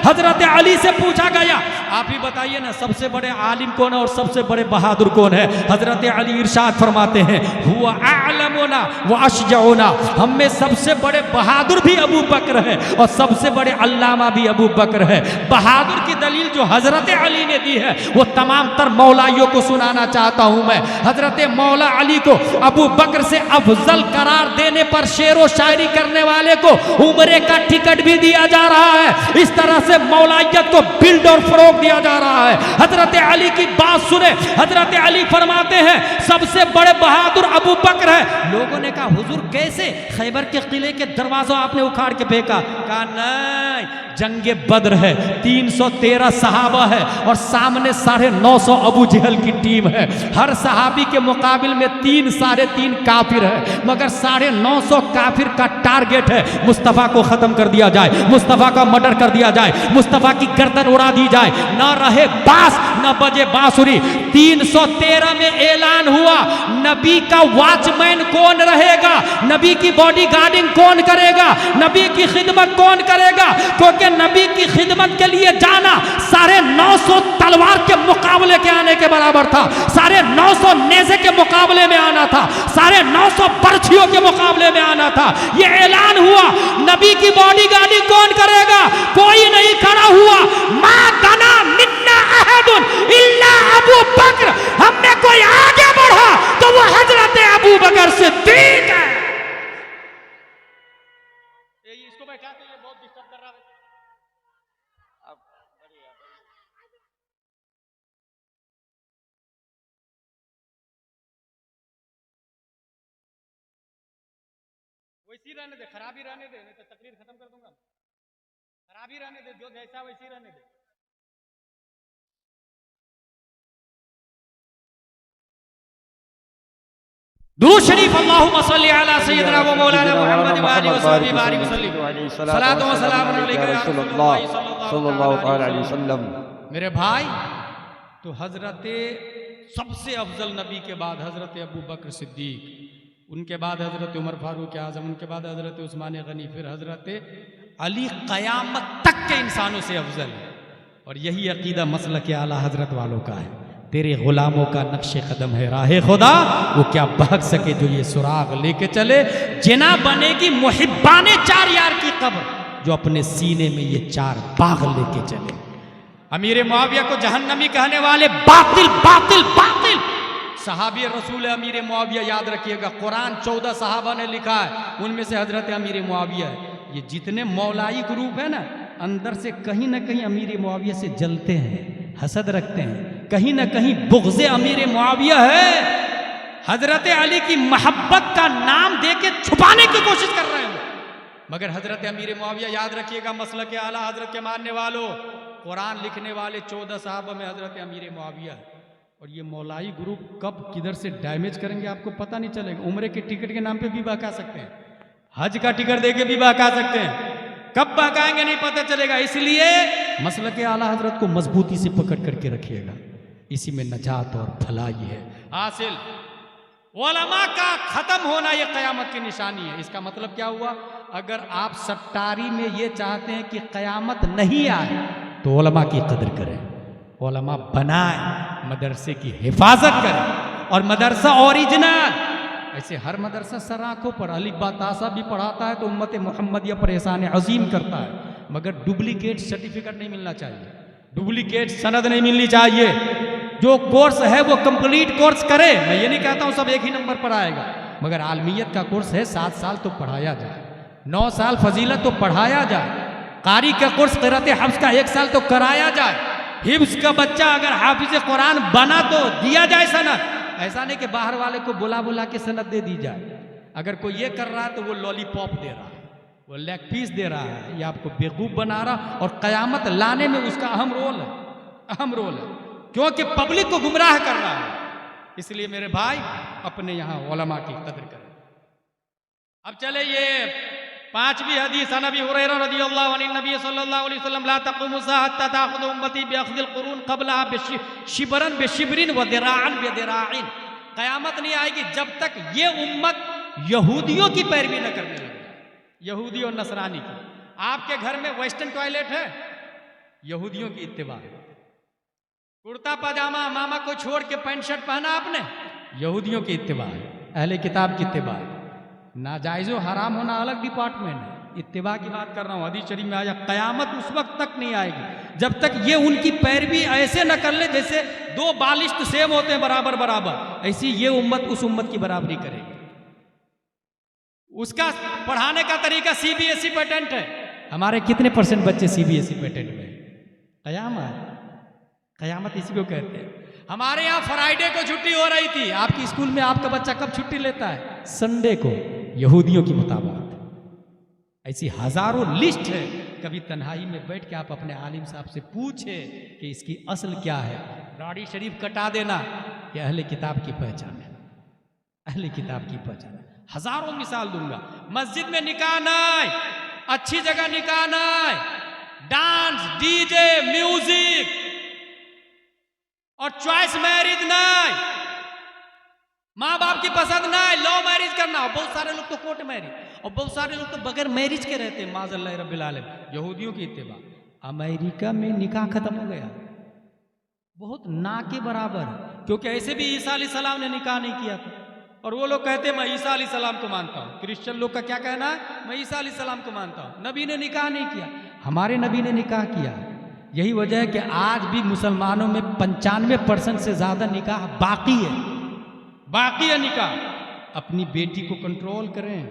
हजरत अली से पूछा गया, आप ही बताइए ना सबसे बड़े आलिम कौन है और सबसे बड़े बहादुर कौन है? हजरत अली इरशाद फरमाते हैं, हुवा अअलमुना व अशजउना। हम में सबसे बड़े बहादुर भी अबू बकर है और सबसे बड़े अल्लामा भी अबू बकर है। बहादुर की दलील जो हजरत अली ने दी है वो तमाम तर मौलाइयों को सुनाना चाहता हूं मैं। हजरत मौला अली को अबू बकर से अफजल करार देने पर शेर व शायरी करने वाले को उम्रे का टिकट भी दिया जा रहा है। इस तरह से मौलाइयत को बिल्ड और फरोग दिया जा रहा है। हजरत अली की बात सुने, हजरत अली फरमाते हैं सबसे बड़े बहादुर अबू बकर है। लोगों ने कहा हुजूर कैसे? खैबर के किले के दरवाजा आपने उखाड़ के फेंका? कहा नहीं, जंगे बद्र है, 313 सहाबा है और सामने 950 अबू जहल की टीम है। हर सहाबी के मुकाबिल में 3 साढ़े 3 काफिर है, मगर 950 काफिर का टारगेट है मुस्तफ़ा को खत्म कर दिया जाए, मुस्तफ़ा का मर्डर कर दिया जाए, मुस्तफ़ा की गर्दन उड़ा दी जाए, ना रहे बास न बजे बांसुरी। 313 में ऐलान हुआ नबी का वॉचमैन कौन रहेगा, नबी की बॉडी गार्डिंग कौन करेगा, नबी की खिदमत कौन करेगा? क्योंकि नबी की खिदमत के लिए जाना 950 तलवार के मुकाबले के आने के बराबर था, 950 नेज़े के मुकाबले में आना था, 950 बर्छियों के मुकाबले में आना था। यह ऐलान हुआ, नबी की बॉडी गार्डिंग कौन करेगा? कोई नहीं खड़ा हुआ। मा दना मिन्ना अहदुन इल्ला अबू बकर। हमने कोई आगे बढ़ा तो वो हजरत अबू बकर सिद्दीक है। इसको मैं कहते हैं बहुत डिस्टर्ब कर रहा है। वैसी रहने दे, खराबी रहने दे, नहीं तो तकरीर खत्म कर दूंगा। खराबी रहने दे, जो जैसा वैसी रहने दे। दुरूद शरीफ अल्लाहुम्मा सल्ली अला सय्यिदिना व मौलाना मुहम्मद व आलिहि व सहबिहि बारिक वसल्लम। सलातो व सलाम अलैका या रसूलल्लाह सल्लल्लाहु अलैहि वसल्लम। मेरे भाई, तो हजरत सबसे अफजल नबी के बाद हजरत अबू बकर सिद्दीक, उनके बाद हजरत उमर फारूक आजम, उनके बाद हजरत उस्मान गनी, फिर हजरत अली क़यामत तक के इंसानों से अफजल है। और यही अकीदा मसलक आला हजरत वालों का है। तेरे गुलामों का नक्शे कदम है राहे खुदा, वो क्या बहक सके जो ये सुराग लेके चले। जिना बनेगी मुहिब्बाने 4 यार की कब्र, जो अपने सीने में ये 4 बाग लेके चले। अमीर मुआविया को जहन्नमी कहने वाले बातिल बातिल बातिल सहाबी रसूल अमीर मुआविया, याद रखिएगा। कुरान 14 सहाबा ने लिखा है, उनमें से हजरत अमीर मुआविया है। ये जितने मौलाई ग्रुप है ना, अंदर से कहीं ना कहीं अमीर मुआविया से जलते हैं, हसद रखते हैं, कहीं ना कहीं बुग़्ज़े अमीर मुआविया है। हजरत अली की मोहब्बत का नाम देके छुपाने की कोशिश कर रहे हैं, मगर हजरत अमीर मुआविया, याद रखिएगा, मसलक के आला हजरत के मानने वालों, कुरान लिखने वाले 14 साहब में हजरत अमीर मुआविया। और ये मौलाई ग्रुप कब किधर से डैमेज करेंगे आपको पता नहीं चलेगा। उम्र के टिकट के नाम पे भी बहका सकते हैं, हज का टिकट देके भी बहका सकते हैं, कब बहकाएंगे नहीं पता चलेगा। इसलिए मसलक के आला हजरत को मजबूती से पकड़ करके रखिएगा, इसी में नजात और भलाई है हासिल। उलमा का खत्म होना ये क़यामत की निशानी है। इसका मतलब क्या हुआ? अगर आप सट्टारी में ये चाहते हैं कि क़यामत नहीं आए तो उलमा की कदर करें, उलमा बनाए, मदरसे की हिफाजत करें। और मदरसा ओरिजिनल, ऐसे हर मदरसा सराखों पर अली बतासा भी पढ़ाता है तो उम्मत मोहम्मदिया पर एहसान अजीम करता है, मगर डुप्लीकेट सर्टिफिकेट नहीं मिलना चाहिए, डुप्लीकेट सनद नहीं मिलनी चाहिए। जो कोर्स है वो कंप्लीट कोर्स करे। मैं ये नहीं कहता हूँ सब एक ही नंबर पर आएगा, मगर आलमियत का कोर्स है 7 साल तो पढ़ाया जाए, 9 साल फजीलत तो पढ़ाया जाए, कारी का कोर्स क़िरात हफ्ज़ का 1 साल तो कराया जाए। हिफ्ज़ का बच्चा अगर हाफिज़ कुरान बना तो दिया जाए सनद, ऐसा नहीं कि बाहर वाले को बुला बुला के सनद दे दी जाए। अगर कोई ये कर रहा है तो वो लॉलीपॉप दे रहा है, वो लेग पीस दे रहा है, या आपको बेवकूफ़ बना रहा। और क़यामत लाने में उसका अहम रोल है, अहम रोल है, क्योंकि पब्लिक को गुमराह कर रहा है। इसलिए मेरे भाई अपने यहाँ उलमा की कदर करें। अब चले ये 5वीं हदीस, नबी हुरैरा रज़ियल्लाहु अन्हु नबी सल्लल्लाहु अलैहि वसल्लम ला तक़ूमु हत्ता ताख़ुज़ु उम्मती बिअख़्ज़िल क़ुरून क़ब्लहा शिबरन बिशिबरिन व दिराअन बिदिराइन। क़यामत नहीं आएगी जब तक ये उम्मत यहूदियों की पैरवी न करने लगे, यहूदी और नसरानी की। आपके घर में वेस्टर्न टॉयलेट है, यहूदियों की इत्तिबा है। कुर्ता पजामा मामा को छोड़ के पैंट शर्ट पहना आपने, यहूदियों की इत्तिबा है, अहले किताब की इत्तिबा है। नाजायज़ो हराम होना अलग डिपार्टमेंट है, इत्तिबा की बात कर रहा हूँ। हदीस शरीफ में आया क़यामत उस वक्त तक नहीं आएगी जब तक ये उनकी पैरवी ऐसे न कर ले जैसे 2 बालिश्त सेब होते हैं बराबर बराबर, ऐसी ये उम्मत उस उम्मत की बराबरी करेगी। उसका पढ़ाने का तरीका CBSE पैटर्न है। हमारे कितने % बच्चे CBSE पैटर्न में? क़यामत इसी को कहते हैं। हमारे यहाँ फ्राइडे को छुट्टी हो रही थी, आपकी स्कूल में आपका बच्चा कब छुट्टी लेता है? संडे को, यहूदियों की मुताबिक। ऐसी हजारों लिस्ट है। कभी तन्हाई में बैठ के आप अपने आलिम साहब से पूछे कि इसकी असल क्या है। दाढ़ी शरीफ कटा देना ये अहले किताब की पहचान है, अहले किताब की पहचान है। हजारों मिसाल दूंगा। मस्जिद में निकाह नहीं, अच्छी जगह निकाह नहीं, डांस डीजे म्यूजिक और चॉइस मैरिज नहीं, माँ बाप की पसंद नहीं, लव मैरिज करना। बहुत सारे लोग तो कोर्ट मैरिज, और बहुत सारे लोग तो बगैर मैरिज के रहते हैं, माज़अल्लाह रब्बिल आलमीन। यहूदियों की इत्तिबा। अमेरिका में निकाह खत्म हो गया, बहुत ना के बराबर, क्योंकि ऐसे भी ईसा अलैहिस्सलाम ने निकाह नहीं किया था, और वो लोग कहते हैं मैं ईसा अलैहिस्सलाम को मानता हूँ। क्रिश्चियन लोग का क्या कहना है? मैं ईसा अलैहिस्सलाम को मानता हूँ। नबी ने निकाह नहीं किया, हमारे नबी ने निकाह किया। यही वजह है कि आज भी मुसलमानों में 95% से ज़्यादा निकाह बाकी है, बाकी है निकाह। अपनी बेटी को कंट्रोल करें।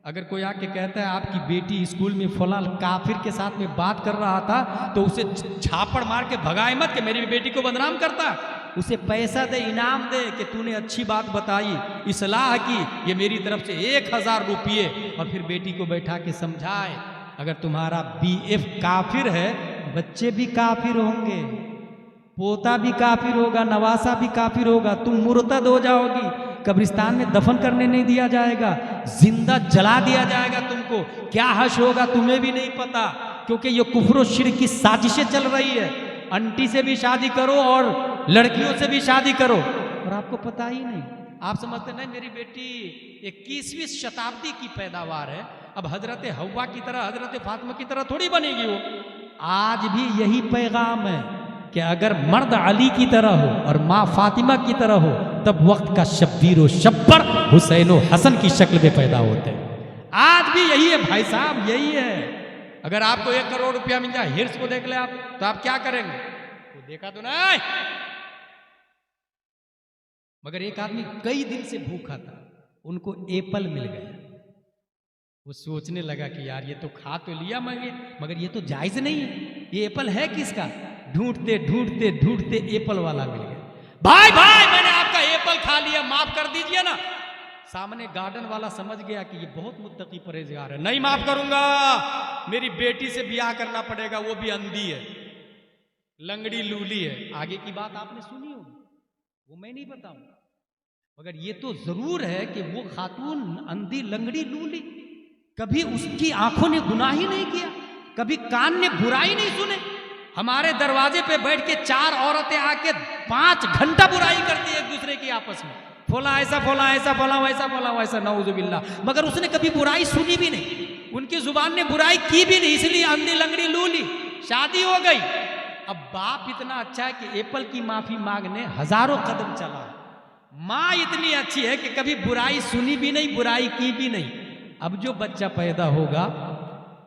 अगर कोई आके कहता है आपकी बेटी स्कूल में फलां काफिर के साथ में बात कर रहा था, तो उसे छापड़ मार के भगाए मत कि मेरी बेटी को बदनाम करता। उसे पैसा दे, इनाम दे कि तूने अच्छी बात बताई, इस्लाह की, ये मेरी तरफ से 1000 रुपये, और फिर बेटी को बैठा के समझाए। अगर तुम्हारा BF काफिर है, बच्चे भी काफिर होंगे, पोता भी काफिर होगा, नवासा भी काफिर होगा, तुम मुर्तद हो जाओगी, कब्रिस्तान में दफन करने नहीं दिया जाएगा, जिंदा जला दिया जाएगा तुमको। क्या हश होगा तुम्हें भी नहीं पता, क्योंकि ये कुफ्र और शिर्क की साजिशें चल रही है। आंटी से भी शादी करो और लड़कियों से भी शादी करो, और आपको पता ही नहीं। आप समझते नहीं मेरी बेटी 21वीं शताब्दी की पैदावार है, अब हजरत हव्वा की तरह, हजरत फातिमा की तरह थोड़ी बनेगी वो। आज भी यही पैगाम है कि अगर मर्द अली की तरह हो और माँ फातिमा की तरह हो, तब वक्त का शब्बीर व शब्बर हुसैन व हसन की शक्ल में पैदा होते हैं। आज भी यही है भाई साहब, यही है। अगर आपको 1 करोड़ रुपया मिल जाए, हिर्स को देख ले आप, तो आप क्या करेंगे? वो देखा तो नहीं। मगर एक आदमी कई दिन से भूखा था, उनको एप्पल मिल गया। वो सोचने लगा कि यार ये तो खा तो लिया मैंने, मगर ये तो जायज नहीं है, ये एप्पल है किसका? ढूंढते ढूंढते ढूंढते एप्पल वाला मिल गया। भाई भाई मैंने आपका एप्पल खा लिया, माफ कर दीजिए ना। सामने गार्डन वाला समझ गया कि ये बहुत मुत्तकी परहेजगार है, नहीं माफ करूंगा, मेरी बेटी से ब्याह करना पड़ेगा, वो भी अंधी है, लंगड़ी लूली है। आगे की बात आपने सुनी होगी, वो मैं नहीं बताऊंगा, मगर ये तो जरूर है कि वो खातून अंधी लंगड़ी लूली, कभी उसकी आंखों ने गुनाह ही नहीं किया, कभी कान ने बुराई नहीं सुने। हमारे दरवाजे पे बैठ के 4 औरतें आके 5 घंटा बुराई करती है एक दूसरे की आपस में, फोला ऐसा फोला ऐसा फोला वैसा फोला वैसा, नऊजुबिल्लाह, मगर उसने कभी बुराई सुनी भी नहीं, उनकी जुबान ने बुराई की भी नहीं, इसलिए अंधी लंगड़ी लूली, शादी हो गई। अब बाप इतना अच्छा है कि एप्पल की माफी मांगने हजारों कदम चला, माँ इतनी अच्छी है कि कभी बुराई सुनी भी नहीं, बुराई की भी नहीं। अब जो बच्चा पैदा होगा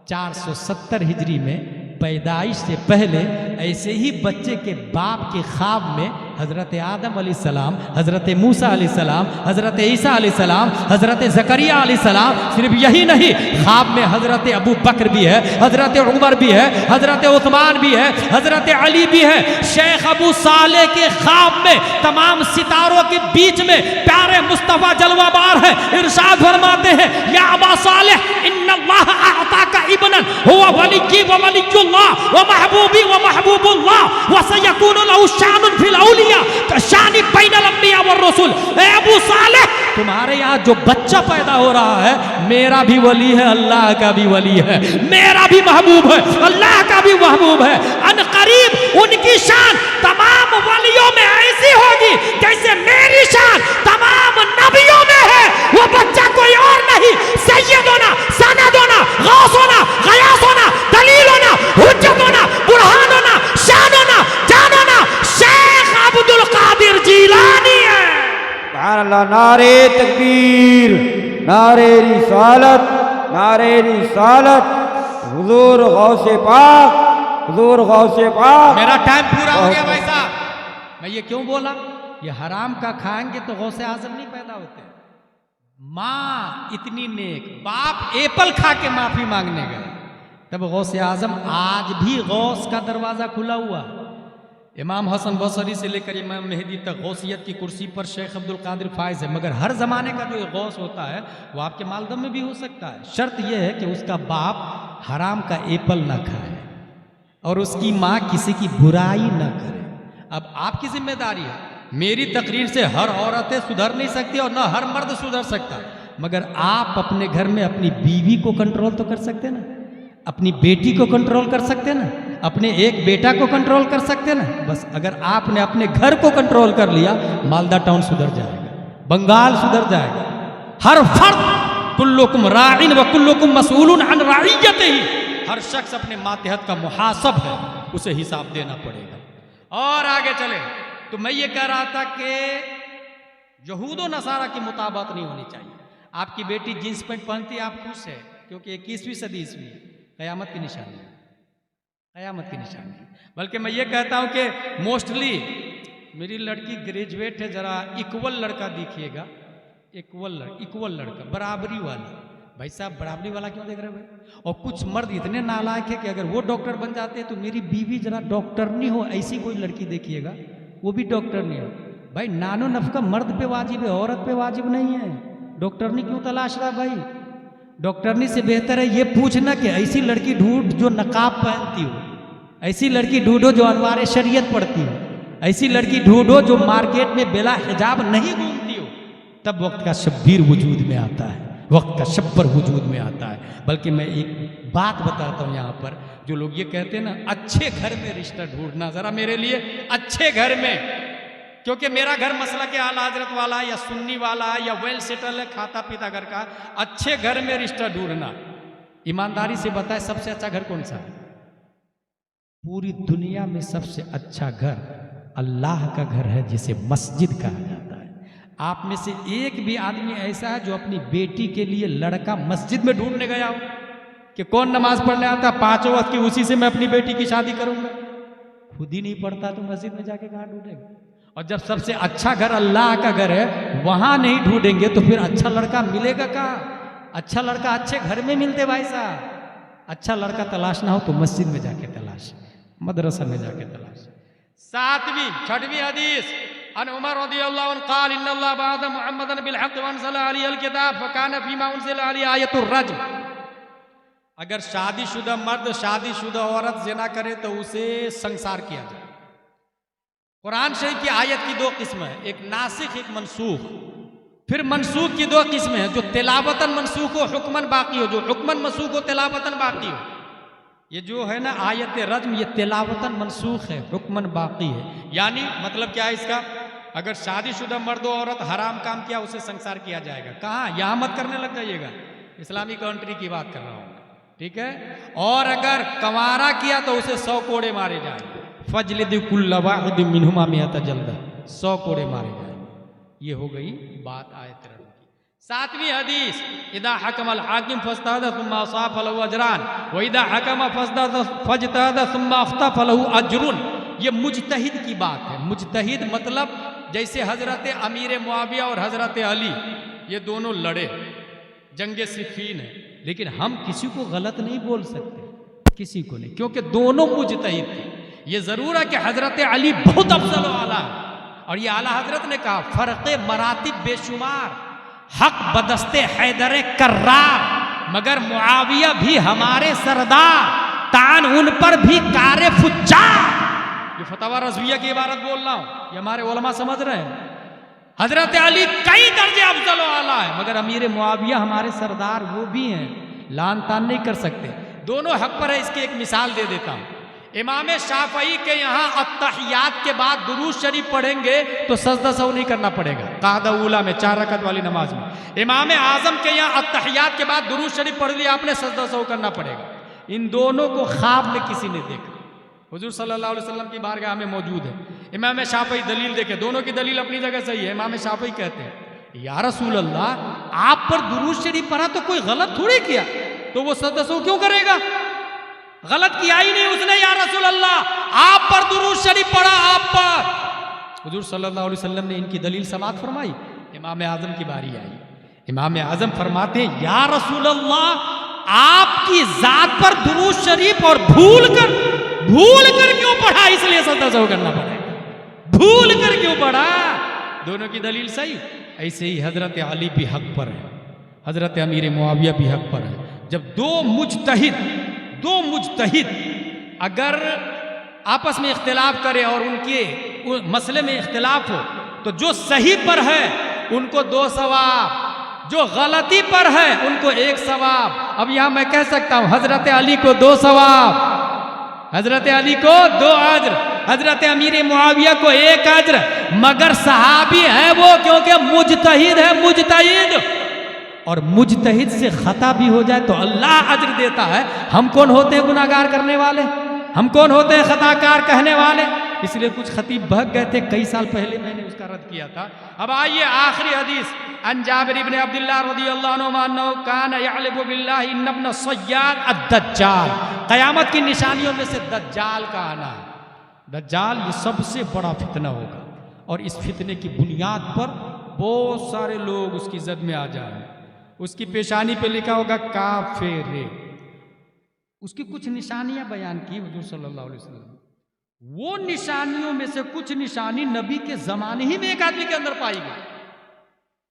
470 हिजरी में, पैदाइश से पहले ऐसे ही बच्चे के बाप के ख्वाब में हज़रत आदम अलैहिस्सलाम, हज़रत मूसा अलैहिस्सलाम, हज़रत ईसा अलैहिस्सलाम, हज़रत ज़करिया अलैहिस्सलाम, सिर्फ यही नहीं, ख्वाब में हज़रत अबू बकर भी है, हज़रत उमर भी है, हज़रत उस्मान भी है, हज़रत अली भी है। शेख अबू साले के ख्वाब में तमाम सितारों के बीच में प्यारे मुस्तफ़ा जलवाबार है, इरशाद फरमाते हैं, या अबा सालेह इन्नल्लाह आताका इब्नन हुवा वलिय्यी व वलिय्युल्लाह व महबूबी व महबूबुल्लाह व सयकूनु लहु शानुन फिल औलिया शानी बैनल अंबिया व रसूल। ए अबू सालेह, तुम्हारे यहाँ जो बच्चा पैदा हो रहा है, मेरा भी वली है, अल्लाह का भी वली है, मेरा भी महबूब है, अल्लाह का भी महबूब है। अनकरीब उनकी शान तमाम वलियों में ऐसी होगी जैसे मेरी शान तमाम नबियों में है। वो बच्चा कोई और नहीं, सैयद होना, सनद होना, गौस होना, गयास होना, दलील होना, हुज्जत होना, बुरहान होना, शान होना, जान होना, शेख अब्दुल कादिर जीलानी है। सुभान अल्लाह। नारे तकबीर, नारे रिसालत, नारे रिसालत, हुजूर गौसे पाक, हुजूर गौसे पाक। मेरा टाइम पूरा हो गया भाई साहब। मैं ये क्यों बोला, ये हराम का खाएंगे तो गौसे आजम नहीं पैदा होते। माँ इतनी नेक, बाप एप्पल खा के माफी मांगने गए, तब गौसे आजम, आज भी गौस का दरवाजा खुला हुआ। इमाम हसन बसरी से लेकर इमाम मेहदी तक गौसियत की कुर्सी पर शेख अब्दुल कादिर फायज है, मगर हर जमाने का जो गौस होता है वो आपके मालदम में भी हो सकता है। शर्त यह है कि उसका बाप हराम का एप्पल ना खाए और उसकी माँ किसी की बुराई ना करे। अब आपकी जिम्मेदारी है, मेरी तकरीर से हर औरतें सुधर नहीं सकती और ना हर मर्द सुधर सकता, मगर आप अपने घर में अपनी बीवी को कंट्रोल तो कर सकते ना, अपनी बेटी को कंट्रोल कर सकते ना, अपने एक बेटा को कंट्रोल कर सकते ना। बस अगर आपने अपने घर को कंट्रोल कर लिया, मालदा टाउन सुधर जाएगा, बंगाल सुधर जाएगा। हर फर्द, कुल्लुकुम राइन व कुल्लुकुम मसऊलुन अन रइयतिही, हर शख्स अपने मातहत का मुहासब है, उसे हिसाब देना पड़ेगा। और आगे चले तो मैं ये कह रहा था कि यहूद व नसारा की मुताबत नहीं होनी चाहिए। आपकी बेटी जींस पैंट पहनती है, आप खुश है, क्योंकि 21वीं सदी ईस्वी है, क़यामत की निशानी है, क़यामत की निशानी है। बल्कि मैं ये कहता हूँ कि मोस्टली मेरी लड़की ग्रेजुएट है, ज़रा इक्वल लड़का दिखिएगा, इक्वल लड़का, बराबरी वाला। भाई साहब बराबरी वाला क्यों देख रहे हो भाई? और कुछ मर्द इतने नालायक है कि अगर वो डॉक्टर बन जाते हैं तो मेरी बीवी जरा डॉक्टर नहीं हो, ऐसी कोई लड़की देखिएगा, वो भी डॉक्टर नहीं हो। भाई नानो नफका मर्द पे वाजिब है, औरत पे वाजिब नहीं है। डॉक्टरनी क्यों तलाश रहा भाई? डॉक्टरनी से बेहतर है ये पूछना कि ऐसी लड़की ढूंढ जो नकाब पहनती हो, ऐसी लड़की ढूंढो जो अनवार शरीयत पढ़ती हो, ऐसी लड़की ढूंढो जो मार्केट में बेला हिजाब नहीं घूमती हो। तब वक्त का शब्बीर वजूद में आता है, वक्त का शब्बर वजूद में आता है। बल्कि मैं एक बात बताता हूँ यहाँ पर, जो लोग ये कहते हैं ना अच्छे घर में रिश्ता ढूंढना, ज़रा मेरे लिए अच्छे घर में, क्योंकि मेरा घर मसला के आला हजरत वाला या सुन्नी वाला या वेल सेटल है, खाता पीता घर का, अच्छे घर में रिश्ता ढूंढना। ईमानदारी से बताए सबसे अच्छा घर कौन सा है? पूरी दुनिया में सबसे अच्छा घर अल्लाह का घर है, जिसे मस्जिद कहा जाता है। आप में से एक भी आदमी ऐसा है जो अपनी बेटी के लिए लड़का मस्जिद में ढूंढने गया हो? कि कौन नमाज पढ़ने आता, 5 वक्त की, उसी से मैं अपनी बेटी की शादी करूंगा। खुद ही नहीं पढ़ता तो मस्जिद में जाके कहाँ ढूंढेगा? और जब सबसे अच्छा घर अल्लाह का घर है वहां नहीं ढूंढेंगे तो फिर अच्छा लड़का मिलेगा कहाँ? अच्छा लड़का अच्छे घर में मिलते भाई साहब। अच्छा लड़का तलाशना हो तो मस्जिद में जाके तलाश, मदरसा में जाके तलाश। 7वीं 6वीं हदीस अन उमर रदियल्लाहु अन्हु क़ाल इन्नल्लाह बअथ मुहम्मदन बिल हक़्क़ व अनज़ला अलैहिल किताब फ़कान फ़ीमा उनज़िला अलैहि आयतुर रज्म। अगर शादीशुदा मर्द शादीशुदा औरत ज़िना करे तो उसे संसार किया जाए। कुरान शरीफ की आयत की 2 किस्म है, एक नासिख एक मनसूख। फिर मनसूख की 2 किस्में हैं, जो तिलावतन मनसूख हो हुक्मन बाकी हो, जो हुक्मन मनसूख हो तिलावतन बाकी हो। ये जो है ना आयत रज्म, ये तिलावतन मनसूख है, हुक्मन बाकी है। यानी मतलब क्या है इसका? अगर शादीशुदा मर्द औरत हराम काम किया उसे संसार किया जाएगा। कहाँ? यहाँ मत करने लग जाइएगा, इस्लामी कंट्री की बात कर रहा हूँ, ठीक है। और अगर कंवारा किया तो उसे 100 कोड़े मारे जाएंगे। फजलिदु कुल्ला वाहिद मिनहुमा मिअता जल्दा, 100 कोड़े मारे जाएंगे। ये हो गई बात आयत रज्म की। 7वीं हदीस इदा हकमल हाकिम फस्तहद सुम्मा असाब फलहु अजरान व इदा हकम फजतहद सुम्मा अख्ता फलहु अजरुन। ये मुजतहिद की बात है। मुजतहिद मतलब जैसे हजरत अमीर मुआविया और हजरत अली ये दोनों लड़े, जंगे सिफ़ीन है, लेकिन हम किसी को गलत नहीं बोल सकते, किसी को नहीं, क्योंकि दोनों मुजतहिद थे। ये जरूर है कि हजरत अली बहुत अफजल आला है, और ये आला हजरत ने कहा फर्क मरातिब बेशुमार, हक बदस्ते हैदर कर्रार, मगर मुआविया भी हमारे सरदार, तान उन पर भी कारे फुज्जार। ये फतवा रज़विया की इबारत बोल रहा हूं, ये हमारे उलमा समझ रहे हैं। हजरत अली कई दर्जे अफजल आला है, मगर अमीर मुआविया हमारे सरदार वो भी हैं, लान तान नहीं कर सकते। दोनों हक पर है। इसकी एक मिसाल दे देता हूं। इमाम शाफई के यहाँ अत्तहियात के बाद दुरूद शरीफ पढ़ेंगे तो सजदा सहू नहीं करना पड़ेगा, कादा उला में 4 रकत वाली नमाज में। इमाम आजम के यहाँ अत्तहियात के बाद दुरूद शरीफ पढ़ लिया आपने, सजदा सहू करना पड़ेगा। इन दोनों को ख्वाब में किसी ने देखा, हुजूर सल्लल्लाहु अलैहि वसल्लम की बारगाह में मौजूद है। इमाम शाफई दलील देखे, दोनों की दलील अपनी जगह सही है। इमाम शाफई कहते हैं या रसूल अल्लाह, आप पर दुरूद शरीफ पढ़ा तो कोई गलत थोड़ी किया, तो वो सजदा सहू क्यों करेगा? गलत किया ही नहीं उसने, या रसूल अल्लाह आप पर दुरूद शरीफ पढ़ा, आप पर। हुजूर सल्लल्लाहु अलैहि वसल्लम ने इनकी दलील समाअत फरमाई। इमाम आजम की बारी आई। इमाम आजम फरमाते हैं या रसूल अल्लाह आपकी जात पर दुरूद शरीफ और भूल कर क्यों पढ़ा, इसलिए सजदा सहू करना पड़ेगा। भूल कर क्यों पढ़ा? दोनों की दलील सही। ऐसे ही हजरत अली भी हक पर है, हजरत अमीर मुआविया भी हक पर है। जब दो मुजतहिद अगर आपस में इख्तिलाफ करे और उनके मसले में इख्तिलाफ हो, तो जो सही पर है उनको 2 सवाब, जो गलती पर है उनको 1 सवाब। अब यहां मैं कह सकता हूं हजरत अली को 2 सवाब, हजरत अली को 2 अज्र, हजरत अमीर मुआविया को 1 अज्र, मगर सहाबी है वो, क्योंकि मुजतहिद है, मुजतहिद। और मुजतहिद से खता भी हो जाए तो अल्लाह अज्र देता है। हम कौन होते हैं गुनाहगार करने वाले? हम कौन होते हैं खताकार कहने वाले? इसलिए कुछ खतीब भाग गए थे, कई साल पहले मैंने उसका रद्द किया था। अब आइए आखिरी हदीस अन जाबिर इब्न अब्दुल्लाह रज़ियल्लाहु अन्हु कान यअलिबु बिल्लाहि इन्न इब्न सय्याद अद-दज्जाल। क़यामत की निशानियों में से दज्जाल का आना। दज्जाल ये सबसे बड़ा फितना होगा, और इस फितने की बुनियाद पर बहुत सारे लोग उसकी जद में आ जाएंगे। उसकी पेशानी पे लिखा होगा काफिर। उसकी कुछ निशानियां बयान की हुजूर सल्लल्लाहु अलैहि वसल्लम। वो निशानियों में से कुछ निशानी नबी के जमाने ही में एक आदमी के अंदर पाई गई।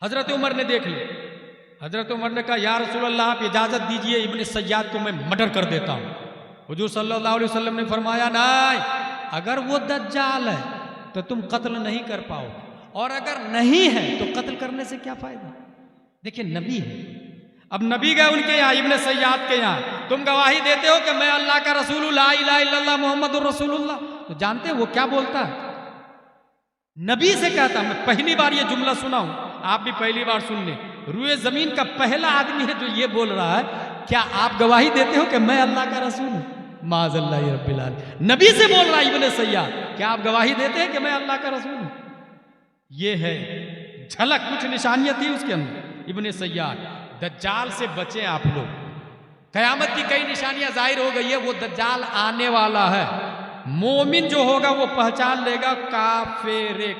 हजरत उमर ने देख ली। हजरत उमर ने कहा या रसूल अल्लाह आप इजाजत दीजिए, इब्न सय्याद को मैं मर्डर कर देता हूं। हुजूर सल्लल्लाहु अलैहि वसल्लम ने फरमाया नहीं, अगर वो दज्जाल है तो तुम कत्ल नहीं कर पाओगे, और अगर नहीं है तो कत्ल करने से क्या फायदा। देखिए नबी है, अब नबी गए उनके यहाँ इब्न सय्याद के यहाँ, तुम गवाही देते हो कि मैं अल्लाह का रसूल हूं, ला इलाहा इल्लल्लाह मुहम्मदुर रसूलुल्लाह, तो जानते हो वो क्या बोलता है? नबी से कहता मैं पहली बार ये जुमला सुना हूं, आप भी पहली बार सुन लें। रुए जमीन का पहला आदमी है जो ये बोल रहा है, क्या आप गवाही देते हो कि मैं अल्लाह का रसूल हूं? माज़अल्लाह रब्बिल आलमीन। नबी से बोल रहा है इब्न सय्याद, क्या आप गवाही देते हैं कि मैं अल्लाह का रसूल हूं? ये है झलक, कुछ निशानियां थी उसके अंदर। इब्न सय्याद, दज्जाल से बचें आप लोग, क़यामत की कई निशानियां जाहिर हो गई है, वो दज्जाल आने वाला है। मोमिन जो होगा वो पहचान लेगा,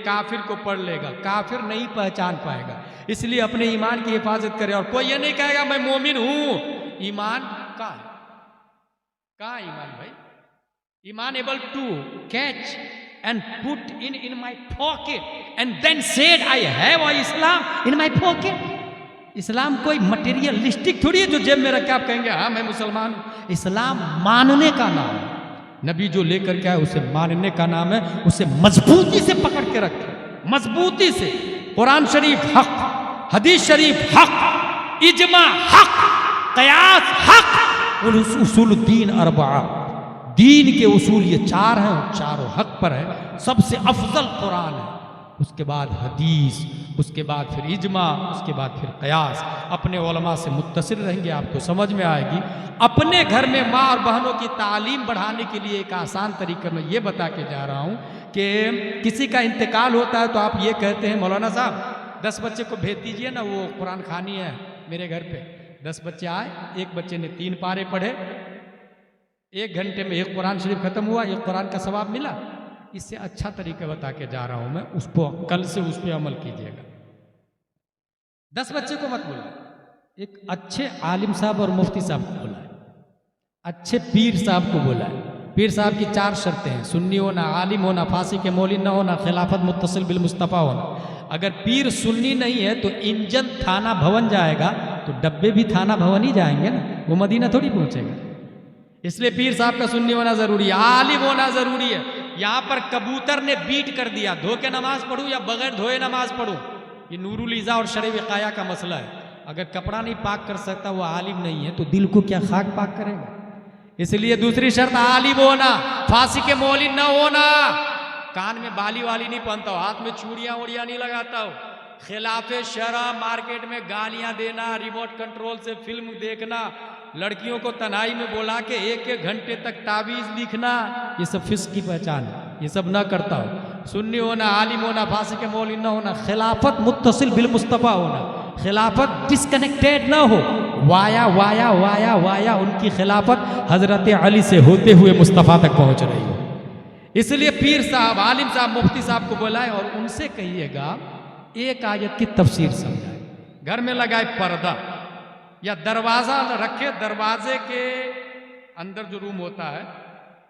काफिर को पढ़ लेगा, काफिर नहीं पहचान पाएगा। इसलिए अपने ईमान की हिफाजत करे। और कोई ये नहीं कहेगा मैं मोमिन हूं। ईमान कहाँ है? कहाँ ईमान भाई? ईमान able to catch and put in my pocket and then said I have Islam in my pocket. Islam कोई मटेरियलिस्टिक थोड़ी है जो जेब में रख के आप कहेंगे हाँ मैं मुसलमान हूं। इस्लाम मानने का नाम है। नबी जो लेकर के आए उसे मानने का नाम है। उसे मजबूती से पकड़ के रखे, मजबूती से। कुरान शरीफ हक, हदीस शरीफ हक, इजमा हक, कयास हक, उसूल दीन अरबा, दीन के उसूल ये चार हैं, चारों हक पर है। सबसे अफजल कुरान है, उसके बाद हदीस, उसके बाद फिर इजमा, उसके बाद फिर कयास। अपने उलमा से मुत्तसिल रहेंगे, आपको समझ में आएगी। अपने घर में माँ और बहनों की तालीम बढ़ाने के लिए एक आसान तरीका मैं ये बता के जा रहा हूँ कि किसी का इंतकाल होता है तो आप ये कहते हैं मौलाना साहब 10 बच्चे को भेज दीजिए ना, वो कुरान खानी है मेरे घर पे। 10 बच्चे आए, एक बच्चे ने 3 पारे पढ़े, 1 घंटे में एक कुरान शरीफ खत्म हुआ, एक कुरान का सवाब मिला। इससे अच्छा तरीका बता के जा रहा हूं मैं, उसको कल से उस पर अमल कीजिएगा। 10 बच्चे को मत बोला, एक अच्छे आलिम साहब और मुफ्ती साहब को बोला है, अच्छे पीर साहब को बोला है। पीर साहब की 4 शर्तें हैं, सुन्नी होना, आलिम होना, फांसी के मौलिन न होना, खिलाफत मुत्तसिल बिल मुस्तफ़ा होना। अगर पीर सुन्नी नहीं है तो इंजन थाना भवन जाएगा तो डब्बे भी थाना भवन ही जाएंगे ना, वो मदीना थोड़ी पहुंचेगा। इसलिए पीर साहब का सुन्नी होना जरूरी है, आलिम होना जरूरी है। यहाँ पर कबूतर ने बीट कर दिया, धो के नमाज पढ़ूं या बगैर धोए नमाज पढ़ूं, ये नूरुल इज़ा और शरे विकाया का मसला है। अगर कपड़ा नहीं पाक कर सकता वो आलिम नहीं है तो दिल को क्या खाक पाक करेगा। इसलिए दूसरी शर्त आलिम होना, फांसी के मौलिन न होना, कान में बाली वाली नहीं पहनता हो, हाथ में चूड़ियां उड़ियां नहीं लगाता हो, खिलाफे शरा मार्केट में गालियां देना, रिमोट कंट्रोल से फिल्म देखना, लड़कियों को तन्हाई में बुला के 1-1 घंटे तक तावीज़ लिखना, ये सब फिस्क की पहचान है। ये सब ना करता हो। सुन्नी होना, आलिम होना, फांसी के मौलिन न होना, खिलाफत मुत्तसिल बिल मुस्तफ़ा होना, खिलाफत डिस्कनेक्टेड ना हो, वाया वाया वाया वाया उनकी खिलाफत हजरत अली से होते हुए मुस्तफ़ा तक पहुंच रही हो। इसलिए पीर साहब, आलिम साहब, मुफ्ती साहब को बुलाए और उनसे कहिएगा एक आयत की तफसीर समझाए। घर में लगाए पर्दा या दरवाज़ा रखे, दरवाजे के अंदर जो रूम होता है,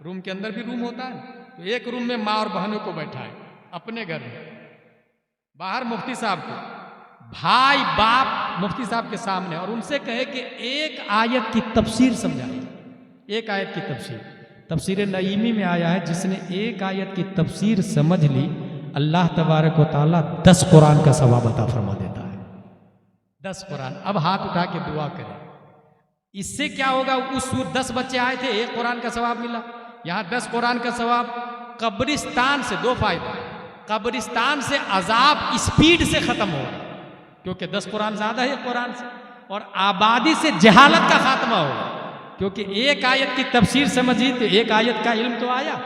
रूम के अंदर भी रूम होता है, तो एक रूम में माँ और बहनों को बैठाए अपने घर में, बाहर मुफ्ती साहब को, भाई बाप मुफ्ती साहब के सामने, और उनसे कहे कि एक आयत की तफसीर समझाए। एक आयत की तफसीर, तफसीर नईमी में आया है, जिसने एक आयत की तफसीर समझ ली अल्लाह तबारक व तआला 10 कुरान का सवाब अता फरमा देता है। 10 कुरान। अब हाथ उठा के दुआ करें। इससे क्या होगा? उस 10 बच्चे आए थे, 1 कुरान का सवाब मिला, यहाँ 10 कुरान का सवाब। कब्रिस्तान से 2 फायदा, कब्रिस्तान से अजाब स्पीड से खत्म होगा क्योंकि 10 कुरान ज्यादा है कुरान से, और आबादी से जहालत का खात्मा होगा क्योंकि एक आयत की तफसीर समझी तो एक आयत का इल्म तो आया,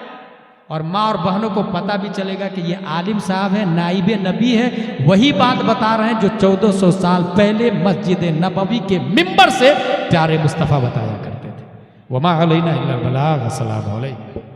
और माँ और बहनों को पता भी चलेगा कि ये आलिम साहब है, नाइबे नबी है, वही बात बता रहे हैं जो 1400 साल पहले मस्जिद नबवी के मिंबर से प्यारे मुस्तफ़ा बताया करते थे। वमा अलैना इल्लल बलाग। अस्सलामु अलैकुम।